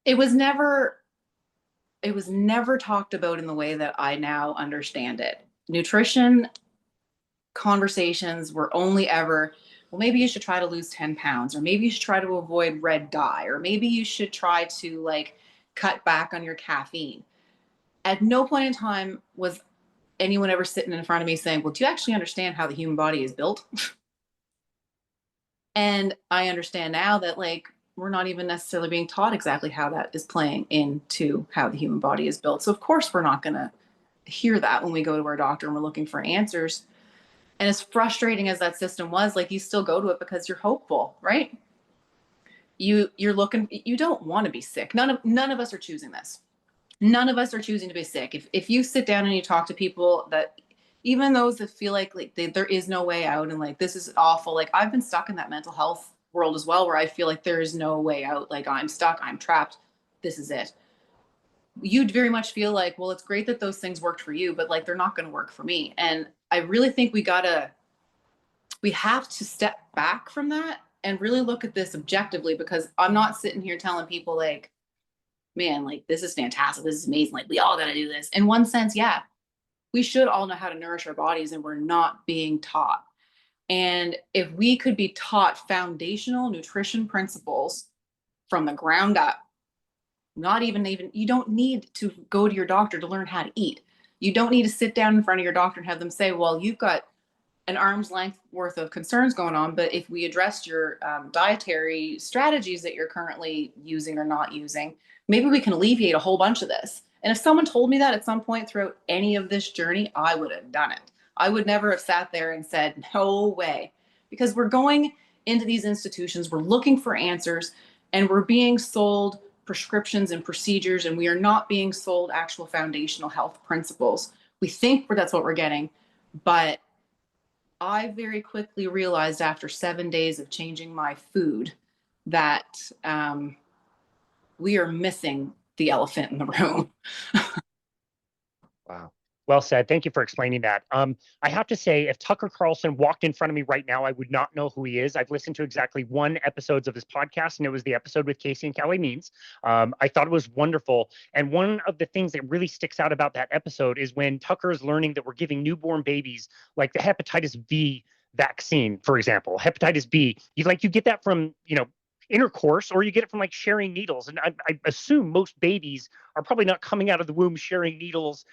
it was never talked about in the way that I now understand it. Nutrition conversations were only ever, well, maybe you should try to lose 10 pounds, or maybe you should try to avoid red dye, or maybe you should try to like cut back on your caffeine. At no point in time was anyone ever sitting in front of me saying, well, do you actually understand how the human body is built? And I understand now that like we're not even necessarily being taught exactly how that is playing into how the human body is built. So of course we're not going to hear that when we go to our doctor and we're looking for answers. And as frustrating as that system was, like you still go to it because you're hopeful, right? You're looking, you don't want to be sick. None of us are choosing this. None of us are choosing to be sick. If you sit down and you talk to people, that even those that feel like there is no way out and like this is awful, like I've been stuck in that mental health world as well, where I feel like there is no way out. Like I'm stuck, I'm trapped. This is it. You'd very much feel like, well, it's great that those things worked for you, but like they're not going to work for me. And I really think we have to step back from that and really look at this objectively, because I'm not sitting here telling people like, man, like this is fantastic, this is amazing, like we all got to do this. In one sense, yeah, we should all know how to nourish our bodies, and we're not being taught. And if we could be taught foundational nutrition principles from the ground up, not even you don't need to go to your doctor to learn how to eat. You don't need to sit down in front of your doctor and have them say, well, you've got an arm's length worth of concerns going on, but if we addressed your dietary strategies that you're currently using or not using, maybe we can alleviate a whole bunch of this. And if someone told me that at some point throughout any of this journey, I would have done it. I would never have sat there and said, no way, because we're going into these institutions, we're looking for answers, and we're being sold prescriptions and procedures, and we are not being sold actual foundational health principles. We think that's what we're getting, but I very quickly realized after 7 days of changing my food that we are missing the elephant in the room. Wow. Well said. Thank you for explaining that. I have to say, if Tucker Carlson walked in front of me right now, I would not know who he is. I've listened to exactly one episode of his podcast, and it was the episode with Casey and Kelly Means. I thought it was wonderful. And one of the things that really sticks out about that episode is when Tucker is learning that we're giving newborn babies like the hepatitis B vaccine, for example. Hepatitis B, you get that from, intercourse, or you get it from like sharing needles. And I assume most babies are probably not coming out of the womb sharing needles,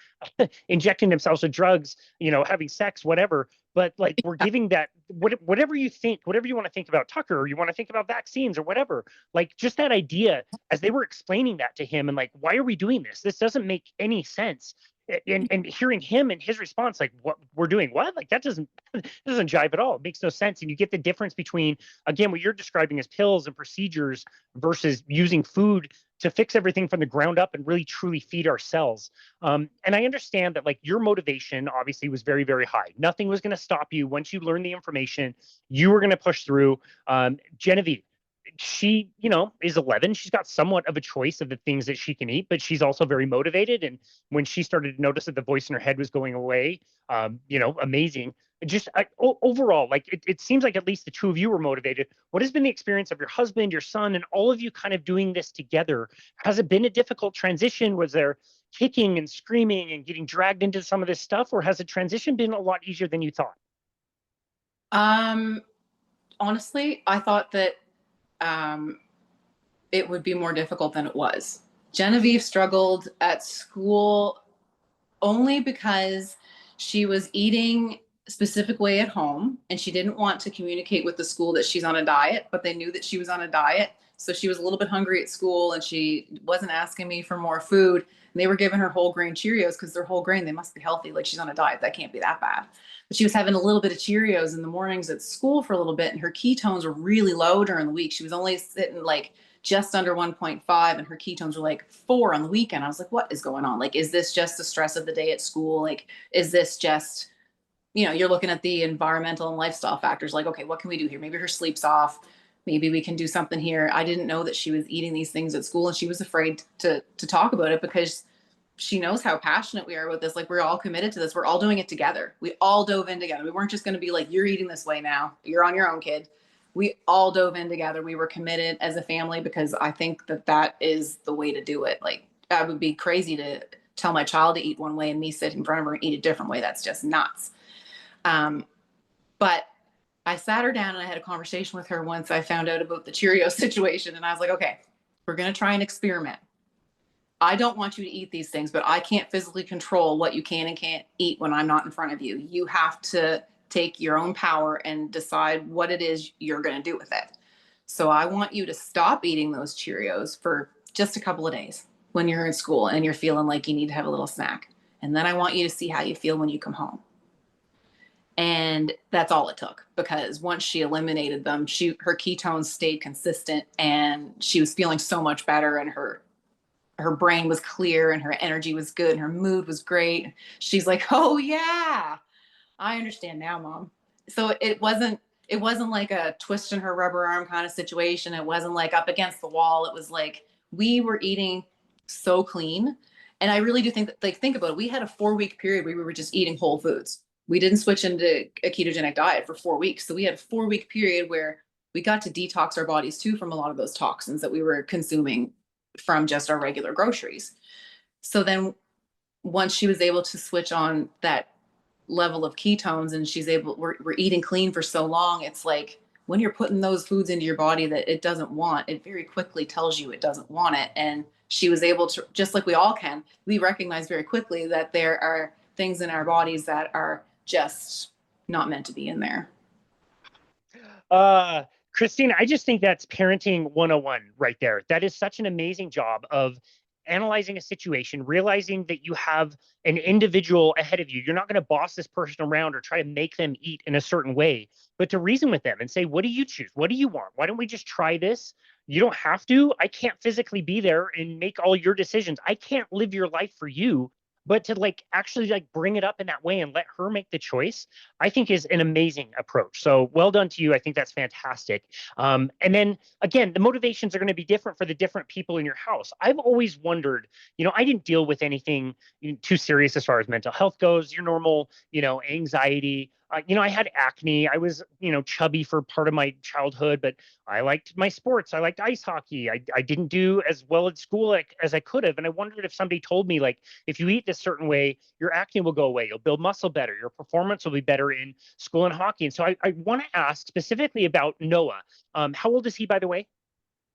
injecting themselves with drugs, having sex, whatever. But like we're giving that, whatever you want to think about Tucker, or you want to think about vaccines or whatever, like just that idea as they were explaining that to him and like, why are we doing this? This doesn't make any sense. And hearing him and his response, like, what we're doing, what? Like that doesn't jive at all. It makes no sense. And you get the difference between, again, what you're describing as pills and procedures versus using food to fix everything from the ground up and really truly feed our cells. And I understand that like your motivation obviously was very, very high. Nothing was going to stop you. Once you learned the information, you were going to push through. Genevieve, she, is 11. She's got somewhat of a choice of the things that she can eat, but she's also very motivated. And when she started to notice that the voice in her head was going away, amazing. Just overall, like it seems like at least the two of you were motivated. What has been the experience of your husband, your son, and all of you kind of doing this together? Has it been a difficult transition? Was there kicking and screaming and getting dragged into some of this stuff, or has the transition been a lot easier than you thought? Honestly, I thought that it would be more difficult than it was. Genevieve struggled at school only because she was eating a specific way at home, and she didn't want to communicate with the school that she's on a diet, but they knew that she was on a diet. So she was a little bit hungry at school, and she wasn't asking me for more food. And they were giving her whole grain Cheerios because they're whole grain. They must be healthy. Like she's on a diet. That can't be that bad. But she was having a little bit of Cheerios in the mornings at school for a little bit, and her ketones were really low during the week. She was only sitting like just under 1.5, and her ketones were like 4 on the weekend. I was like, what is going on? Like, is this just the stress of the day at school? Like, is this just you're looking at the environmental and lifestyle factors, like, okay, what can we do here? Maybe her sleep's off. Maybe we can do something here. I didn't know that she was eating these things at school, and she was afraid to talk about it because she knows how passionate we are with this. Like, we're all committed to this. We're all doing it together. We all dove in together. We weren't just going to be like, you're eating this way now, you're on your own, kid. We all dove in together. We were committed as a family because I think that is the way to do it. Like, I would be crazy to tell my child to eat one way and me sit in front of her and eat a different way. That's just nuts. But I sat her down and I had a conversation with her once I found out about the Cheerio situation. And I was like, okay, we're going to try and experiment. I don't want you to eat these things, but I can't physically control what you can and can't eat when I'm not in front of you. You have to take your own power and decide what it is you're going to do with it. So I want you to stop eating those Cheerios for just a couple of days when you're in school and you're feeling like you need to have a little snack. And then I want you to see how you feel when you come home. And that's all it took, because once she eliminated them, her ketones stayed consistent and she was feeling so much better, and her brain was clear and her energy was good and her mood was great. She's like, oh yeah, I understand now, Mom. So it wasn't like a twist in her rubber arm kind of situation. It wasn't like up against the wall. It was like, we were eating so clean. And I really do think that, like, think about it. We had a 4-week period where we were just eating whole foods. We didn't switch into a ketogenic diet for 4 weeks. So we had a 4-week period where we got to detox our bodies too from a lot of those toxins that we were consuming from just our regular groceries. So then once she was able to switch on that level of ketones and we're eating clean for so long, it's like, when you're putting those foods into your body that it doesn't want, it very quickly tells you it doesn't want it. And she was able to, just like we all can, we recognize very quickly that there are things in our bodies that are just not meant to be in there. Kristina, I just think that's parenting 101 right there. That is such an amazing job of analyzing a situation, realizing that you have an individual ahead of you. You're not going to boss this person around or try to make them eat in a certain way, but to reason with them and say, what do you choose? What do you want? Why don't we just try this? You don't have to. I can't physically be there and make all your decisions. I can't live your life for you. But to like actually like bring it up in that way and let her make the choice, I think is an amazing approach. So well done to you. I think that's fantastic. And then again, the motivations are going to be different for the different people in your house. I've always wondered, I didn't deal with anything too serious as far as mental health goes. Your normal, anxiety. I had acne. I was, chubby for part of my childhood, but I liked my sports. I liked ice hockey. I didn't do as well at school as I could have. And I wondered if somebody told me, like, if you eat this certain way, your acne will go away. You'll build muscle better. Your performance will be better in school and hockey. And so I want to ask specifically about Noah. How old is he, by the way?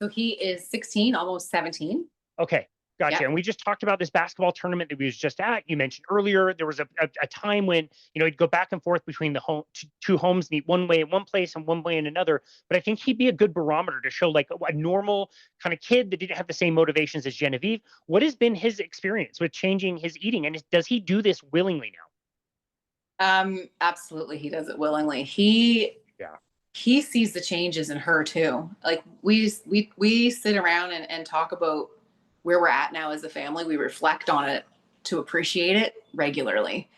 So he is 16, almost 17. Okay. Gotcha. Yeah. And we just talked about this basketball tournament that we was just at. You mentioned earlier there was a time when he'd go back and forth between the two homes and eat one way in one place and one way in another. But I think he'd be a good barometer to show like a normal kind of kid that didn't have the same motivations as Genevieve. What has been his experience with changing his eating, and does he do this willingly now? Absolutely, he does it willingly. He sees the changes in her too. Like we sit around and talk about where we're at now as a family. We reflect on it to appreciate it regularly.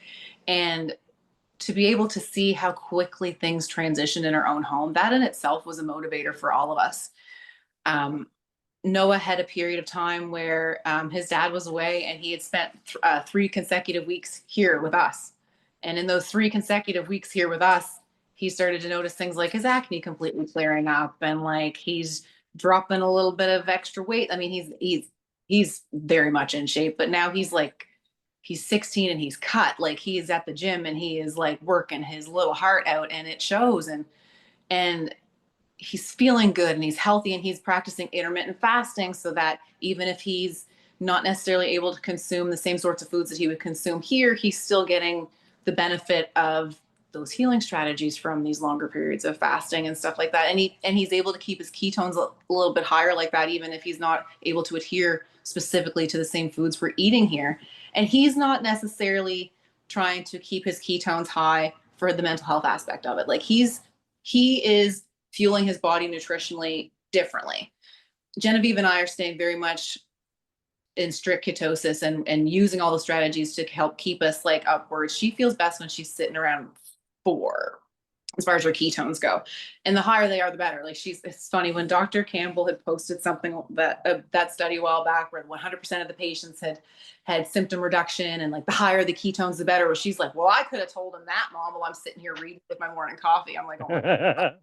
And to be able to see how quickly things transitioned in our own home, that in itself was a motivator for all of us. Noah had a period of time where his dad was away and he had spent 3 consecutive weeks here with us. And in those 3 consecutive weeks here with us, he started to notice things like his acne completely clearing up and like he's dropping a little bit of extra weight. I mean, he's very much in shape, but now he's 16 and he's cut. Like he's at the gym and he is like working his little heart out, and it shows. And he's feeling good and he's healthy, and he's practicing intermittent fasting so that even if he's not necessarily able to consume the same sorts of foods that he would consume here, he's still getting the benefit of those healing strategies from these longer periods of fasting and stuff like that. And he's able to keep his ketones a little bit higher like that, even if he's not able to adhere specifically to the same foods we're eating here. And he's not necessarily trying to keep his ketones high for the mental health aspect of it. Like he is fueling his body nutritionally differently. Genevieve and I are staying very much in strict ketosis and using all the strategies to help keep us like upwards. She feels best when she's sitting around 4 as far as her ketones go. And the higher they are, the better. Like it's funny when Dr. Campbell had posted something that study a while back where 100% of the patients had symptom reduction, and like the higher the ketones, the better. Where she's like, well, I could have told him that, Mom, while I'm sitting here reading with my morning coffee. I'm like, oh my God.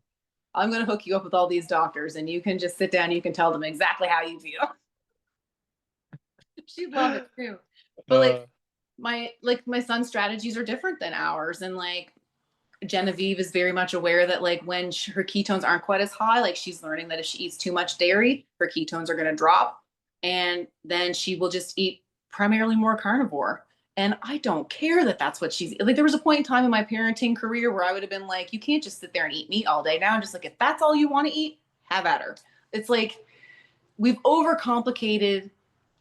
I'm going to hook you up with all these doctors and you can just sit down and you can tell them exactly how you feel. She'd love it too. But my son's strategies are different than ours. And like Genevieve is very much aware that like when her ketones aren't quite as high, like she's learning that if she eats too much dairy, her ketones are going to drop. And then she will just eat primarily more carnivore. And I don't care that that's what she's like. There was a point in time in my parenting career where I would have been like, you can't just sit there and eat meat all day. Now I'm just like, if that's all you want to eat, have at her. It's like we've overcomplicated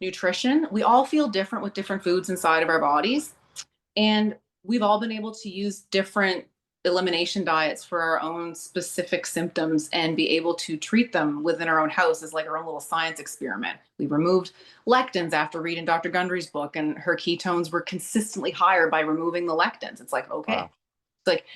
nutrition. We all feel different with different foods inside of our bodies. And we've all been able to use different elimination diets for our own specific symptoms and be able to treat them within our own house as like our own little science experiment. We removed lectins after reading Dr. Gundry's book, and her ketones were consistently higher by removing the lectins. It's like, okay. Wow. It's like,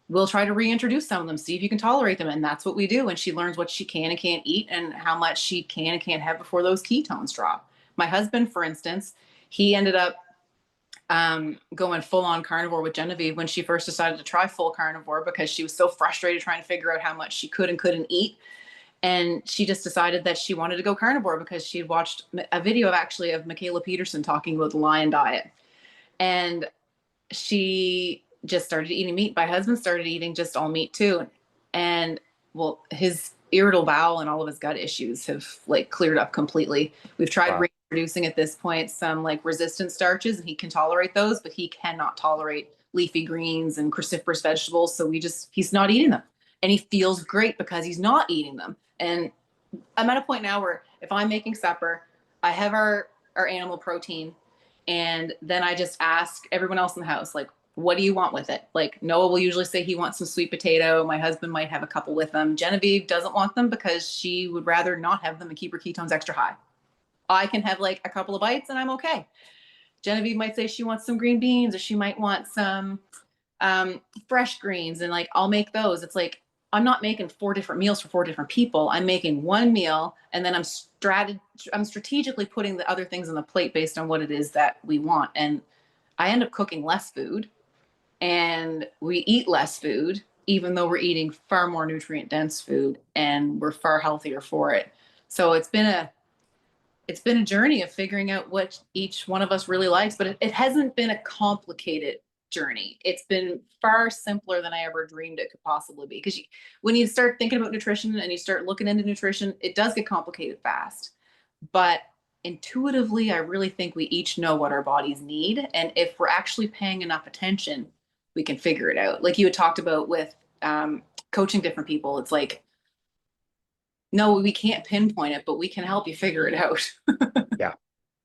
we'll try to reintroduce some of them, see if you can tolerate them. And that's what we do. And she learns what she can and can't eat and how much she can and can't have before those ketones drop. My husband, for instance, he ended up going full on carnivore with Genevieve when she first decided to try full carnivore because she was so frustrated trying to figure out how much she could and couldn't eat. And she just decided that she wanted to go carnivore because she had watched a video of Michaela Peterson talking about the lion diet. And she just started eating meat. My husband started eating just all meat too. And well, his irritable bowel and all of his gut issues have like cleared up completely. We've tried reintroducing at this point some like resistant starches, and he can tolerate those, but he cannot tolerate leafy greens and cruciferous vegetables. So he's not eating them, and he feels great because he's not eating them. And I'm at a point now where if I'm making supper, I have our animal protein, and then I just ask everyone else in the house, like, what do you want with it? Like Noah will usually say he wants some sweet potato. My husband might have a couple with them. Genevieve doesn't want them because she would rather not have them and keep her ketones extra high. I can have like a couple of bites and I'm okay. Genevieve might say she wants some green beans, or she might want some fresh greens, and like I'll make those. It's like I'm not making 4 different meals for 4 different people. I'm making one meal, and then I'm strategically putting the other things on the plate based on what it is that we want. And I end up cooking less food, and we eat less food, even though we're eating far more nutrient dense food, and we're far healthier for it. So it's been a journey of figuring out what each one of us really likes, but it hasn't been a complicated journey. It's been far simpler than I ever dreamed it could possibly be. Because when you start thinking about nutrition and you start looking into nutrition, it does get complicated fast. But intuitively, I really think we each know what our bodies need. And if we're actually paying enough attention, we can figure it out. Like you had talked about with coaching different people, it's like, no, we can't pinpoint it, but we can help you figure it out.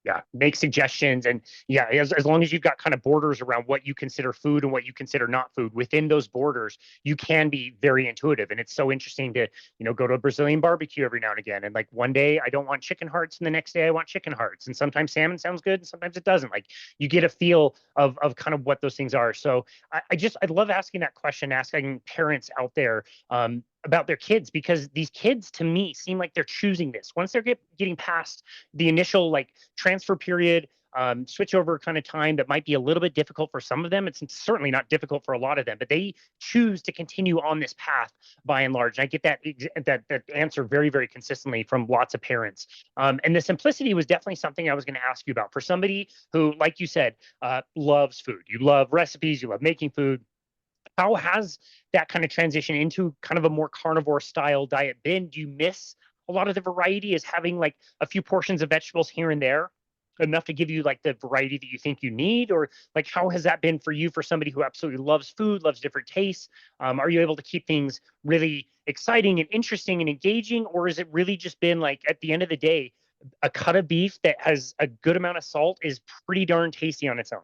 Yeah. Make suggestions. And yeah, as long as you've got kind of borders around what you consider food and what you consider not food, within those borders, you can be very intuitive. And it's so interesting to, go to a Brazilian barbecue every now and again. And like one day I don't want chicken hearts, and the next day I want chicken hearts. And sometimes salmon sounds good and sometimes it doesn't. Like you get a feel of kind of what those things are. So I love asking that question, asking parents out there, about their kids, because these kids to me seem like they're choosing this once they're getting past the initial like transfer period, switch over kind of time that might be a little bit difficult for some of them. It's certainly not difficult for a lot of them, but they choose to continue on this path by and large. And I get that answer very, very consistently from lots of parents. And the simplicity was definitely something I was going to ask you about for somebody who, like you said, loves food. You love recipes, you love making food. How has that kind of transition into kind of a more carnivore style diet been? Do you miss a lot of the variety? Is having like a few portions of vegetables here and there enough to give you like the variety that you think you need? Or like, how has that been for you, for somebody who absolutely loves food, loves different tastes? Are you able to keep things really exciting and interesting and engaging? Or has it really just been like, at the end of the day, a cut of beef that has a good amount of salt is pretty darn tasty on its own?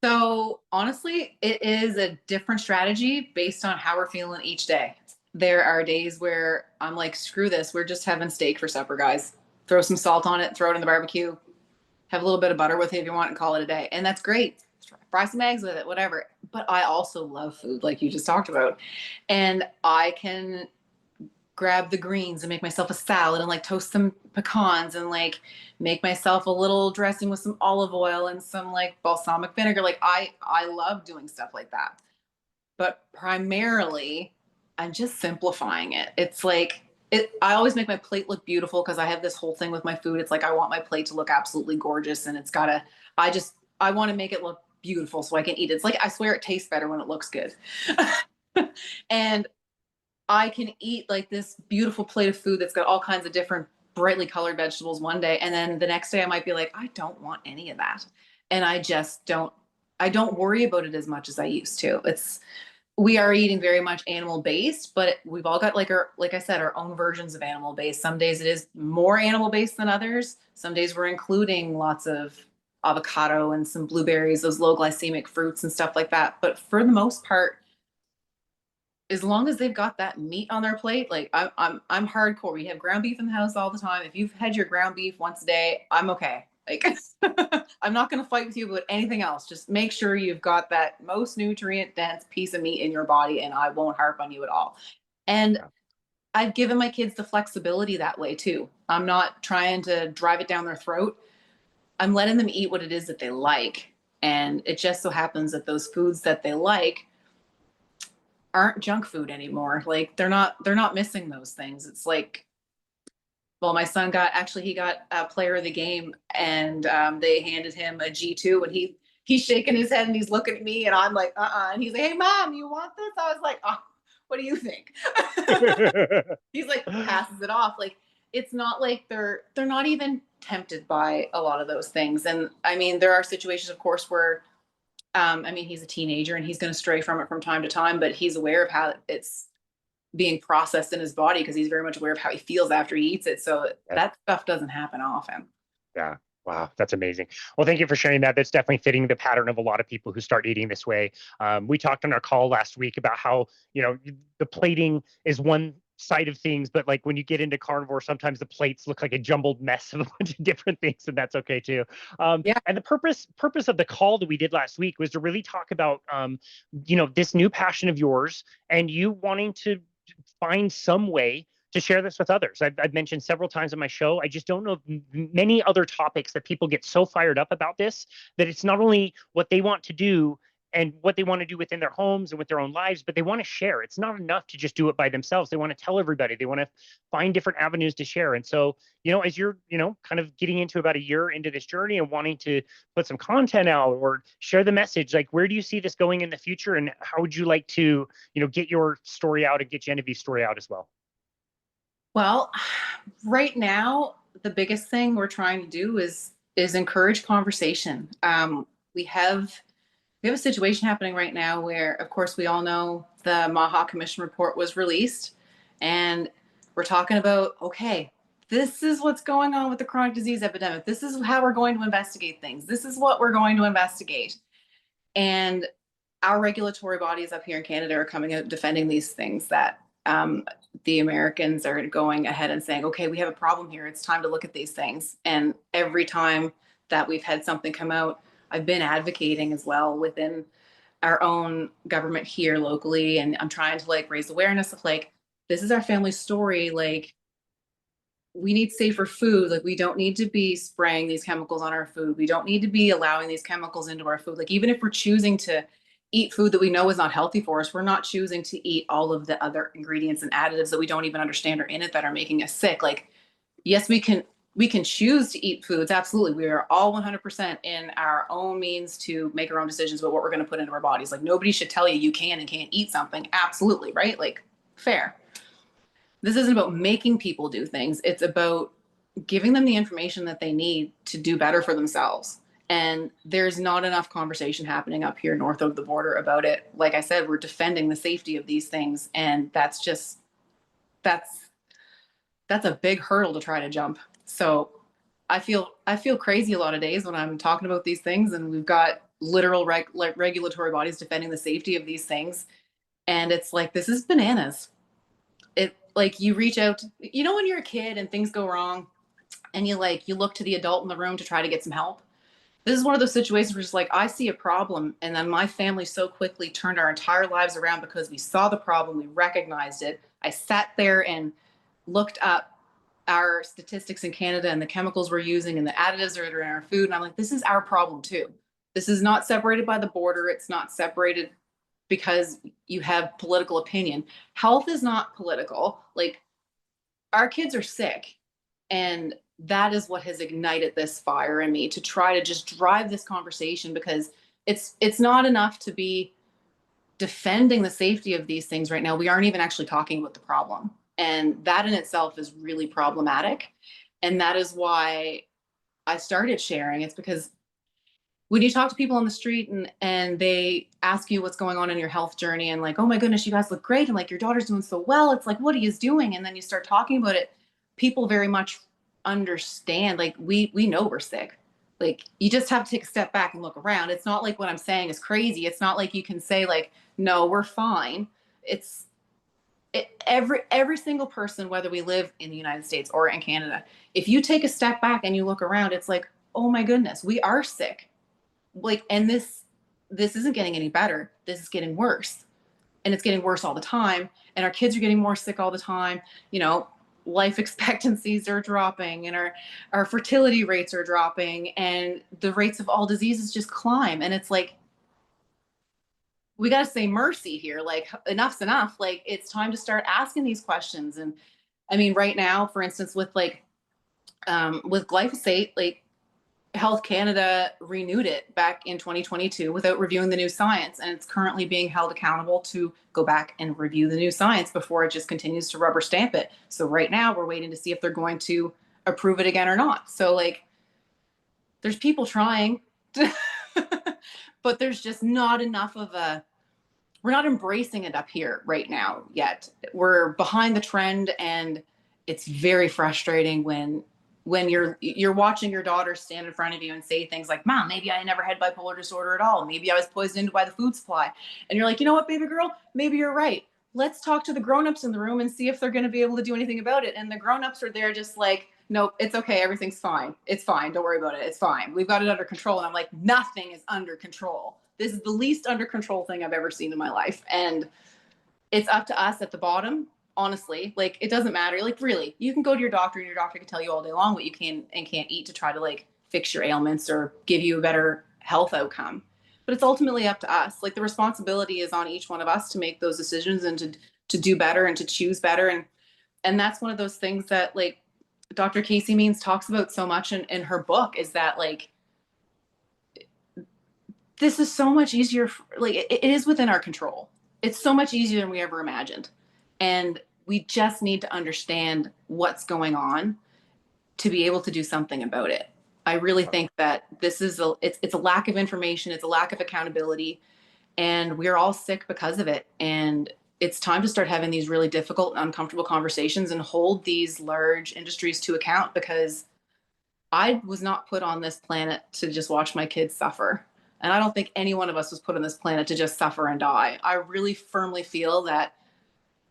So honestly, it is a different strategy based on how we're feeling each day. There are days where I'm like, screw this. We're just having steak for supper, guys. Throw some salt on it, throw it in the barbecue, have a little bit of butter with it if you want, and call it a day. And that's great. fry some eggs with it, whatever. But I also love food, like you just talked about. And I can grab the greens and make myself a salad and like toast some pecans and like make myself a little dressing with some olive oil and some like balsamic vinegar. Like I love doing stuff like that. But primarily I'm just simplifying it. It's like I always make my plate look beautiful because I have this whole thing with my food. It's like I want my plate to look absolutely gorgeous, and I want to make it look beautiful so I can eat it. It's like I swear it tastes better when it looks good. And I can eat like this beautiful plate of food that's got all kinds of different brightly colored vegetables one day, and then the next day I might be like, I don't want any of that. And I don't worry about it as much as I used to. We are eating very much animal based, but we've all got like I said, our own versions of animal based. Some days it is more animal based than others. Some days we're including lots of avocado and some blueberries, those low glycemic fruits and stuff like that. But for the most part, as long as they've got that meat on their plate, like I'm hardcore. We have ground beef in the house all the time. If you've had your ground beef once a day, I'm okay. Like I'm not going to fight with you about anything else. Just make sure you've got that most nutrient dense piece of meat in your body, and I won't harp on you at all. And I've given my kids the flexibility that way too. I'm not trying to drive it down their throat. I'm letting them eat what it is that they like. And it just so happens that those foods that they like aren't junk food anymore. Like they're not missing those things. It's like, well, my son he got a player of the game, and they handed him a G2, and he's shaking his head and he's looking at me, and I'm like, and he's like, hey mom, you want this? I was like, oh, what do you think? He's like, passes it off. Like, it's not like they're not even tempted by a lot of those things. And I mean, there are situations, of course, where he's a teenager and he's going to stray from it from time to time, but he's aware of how it's being processed in his body because he's very much aware of how he feels after he eats it. So that stuff doesn't happen often. Yeah. Wow, that's amazing. Well, thank you for sharing that. That's definitely fitting the pattern of a lot of people who start eating this way. We talked on our call last week about how, the plating is one side of things, but like when you get into carnivore, sometimes the plates look like a jumbled mess of a bunch of different things, and that's okay too. Yeah. And the purpose of the call that we did last week was to really talk about, this new passion of yours and you wanting to find some way to share this with others. I've mentioned several times on my show, I just don't know of many other topics that people get so fired up about this, that it's not only what they want to do and what they want to do within their homes and with their own lives, but they want to share. It's not enough to just do it by themselves. They want to tell everybody. They want to find different avenues to share. And so, as you're, kind of getting into about a year into this journey and wanting to put some content out or share the message, like where do you see this going in the future? And how would you like to, get your story out and get Genevieve's story out as well? Well, right now, the biggest thing we're trying to do is encourage conversation. We have a situation happening right now where, of course, we all know the MAHA Commission report was released, and we're talking about, okay, this is what's going on with the chronic disease epidemic. This is how we're going to investigate things. This is what we're going to investigate. And our regulatory bodies up here in Canada are coming out defending these things that the Americans are going ahead and saying, okay, we have a problem here. It's time to look at these things. And every time that we've had something come out, I've been advocating as well within our own government here locally. And I'm trying to like raise awareness of like, this is our family story. Like, we need safer food. Like, we don't need to be spraying these chemicals on our food. We don't need to be allowing these chemicals into our food. Like, even if we're choosing to eat food that we know is not healthy for us, we're not choosing to eat all of the other ingredients and additives that we don't even understand are in it that are making us sick. Like, yes, we can choose to eat foods. Absolutely. We are all 100% in our own means to make our own decisions about what we're going to put into our bodies. Like, nobody should tell you can and can't eat something. Absolutely. Right? Like, fair. This isn't about making people do things. It's about giving them the information that they need to do better for themselves. And there's not enough conversation happening up here north of the border about it. Like I said, we're defending the safety of these things. And that's a big hurdle to try to jump. So I feel crazy a lot of days when I'm talking about these things, and we've got literal regulatory bodies defending the safety of these things. And it's like, this is bananas. It like, you reach out, when you're a kid and things go wrong and you look to the adult in the room to try to get some help. this is one of those situations where it's like, I see a problem, and then my family so quickly turned our entire lives around because we saw the problem, we recognized it. I sat there and looked up our statistics in Canada and the chemicals we're using and the additives that are in our food. And I'm like, this is our problem too. This is not separated by the border. It's not separated because you have political opinion. Health is not political. Like, our kids are sick. And that is what has ignited this fire in me to try to just drive this conversation, because it's not enough to be defending the safety of these things right now. We aren't even actually talking about the problem. And that in itself is really problematic. And that is why I started sharing. It's because when you talk to people on the street and they ask you what's going on in your health journey, and like, oh my goodness, you guys look great, and like, your daughter's doing so well, it's like, what are you doing? And then you start talking about it, people very much understand, like, we know we're sick. Like, you just have to take a step back and look around. It's not like what I'm saying is crazy. It's not like you can say like, no, we're fine. Every single person, whether we live in the United States or in Canada, if you take a step back and you look around, it's like, oh my goodness, we are sick. Like, and this isn't getting any better. This is getting worse, and it's getting worse all the time. And our kids are getting more sick all the time. You know, life expectancies are dropping, and our fertility rates are dropping, and the rates of all diseases just climb. And it's like, we got to say mercy here. Like, enough's enough. Like, it's time to start asking these questions. And I mean, right now, for instance, with glyphosate, like, Health Canada renewed it back in 2022 without reviewing the new science. And it's currently being held accountable to go back and review the new science before it just continues to rubber stamp it. So right now we're waiting to see if they're going to approve it again or not. So, like, there's people trying, but there's just not enough of we're not embracing it up here right now yet. We're behind the trend, and it's very frustrating when you're watching your daughter stand in front of you and say things like, Mom, maybe I never had bipolar disorder at all. Maybe I was poisoned by the food supply. And you're like, you know what, baby girl, maybe you're right. Let's talk to the grownups in the room and see if they're going to be able to do anything about it. And the grownups are there just like, nope, it's okay. Everything's fine. It's fine. Don't worry about it. It's fine. We've got it under control. And I'm like, nothing is under control. This is the least under control thing I've ever seen in my life. And it's up to us at the bottom. Honestly, like, it doesn't matter. Like, really, you can go to your doctor, and your doctor can tell you all day long what you can and can't eat to try to like fix your ailments or give you a better health outcome. But it's ultimately up to us. Like, the responsibility is on each one of us to make those decisions and to do better and to choose better. And that's one of those things that, like, Dr. Casey Means talks about so much in her book, is that, like, this is so much easier. Like, it is within our control. It's so much easier than we ever imagined. And we just need to understand what's going on to be able to do something about it. I really think that this is it's a lack of information. It's a lack of accountability, and we're all sick because of it. And it's time to start having these really difficult and uncomfortable conversations and hold these large industries to account, because I was not put on this planet to just watch my kids suffer. And I don't think any one of us was put on this planet to just suffer and die. I really firmly feel that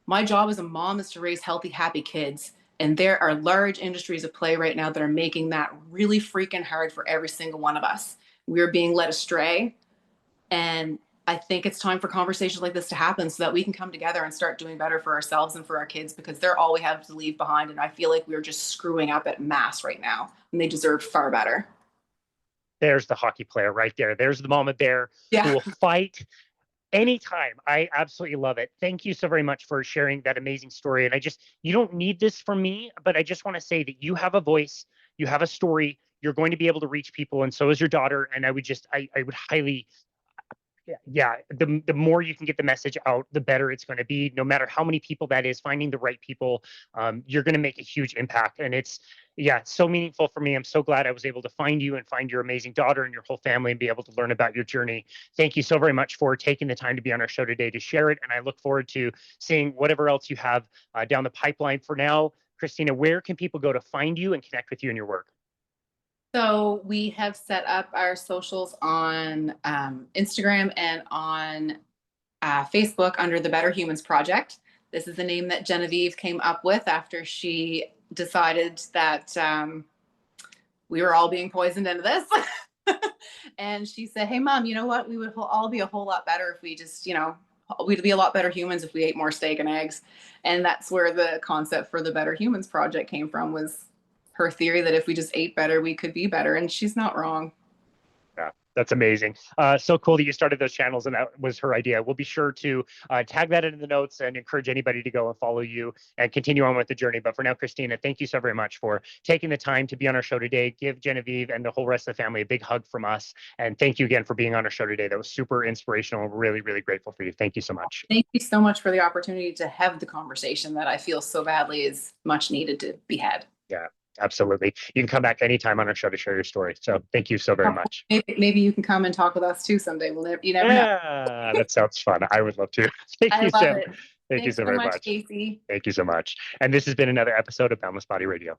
my job as a mom is to raise healthy, happy kids. And there are large industries at play right now that are making that really freaking hard for every single one of us. We're being led astray. And I think it's time for conversations like this to happen so that we can come together and start doing better for ourselves and for our kids, because they're all we have to leave behind. And I feel like we're just screwing up at mass right now, and they deserve far better. There's the hockey player right there. There's the mama bear who will fight anytime. I absolutely love it. Thank you so very much for sharing that amazing story. And you don't need this from me, but I just want to say that you have a voice, you have a story, you're going to be able to reach people, and so is your daughter. And I would highly, the more you can get the message out, the better it's going to be. No matter how many people that is, finding the right people, you're going to make a huge impact. And it's so meaningful for me. I'm so glad I was able to find you and find your amazing daughter and your whole family and be able to learn about your journey. Thank you so very much for taking the time to be on our show today to share it. And I look forward to seeing whatever else you have down the pipeline. For now, Kristina, where can people go to find you and connect with you and your work? So we have set up our socials on Instagram and on Facebook under the Better Humans Project. This is the name that Genevieve came up with after she decided that we were all being poisoned into this. And she said, "Hey, Mom, you know what? We would all be a whole lot better if we just, we'd be a lot better humans if we ate more steak and eggs." And that's where the concept for the Better Humans Project came from, was her theory that if we just ate better, we could be better. And she's not wrong. Yeah, that's amazing. So cool that you started those channels, and that was her idea. We'll be sure to tag that in the notes and encourage anybody to go and follow you and continue on with the journey. But for now, Kristina, thank you so very much for taking the time to be on our show today. Give Genevieve and the whole rest of the family a big hug from us. And thank you again for being on our show today. That was super inspirational. Really, really grateful for you. Thank you so much. Thank you so much for the opportunity to have the conversation that I feel so badly is much needed to be had. Yeah. Absolutely. You can come back anytime on our show to share your story. So thank you so very much. Maybe you can come and talk with us too someday. You never know. That sounds fun. I would love to. Thank I you, love Sam. it. Thank you Thanks so very much. Casey. Thank you so much. And this has been another episode of Boundless Body Radio.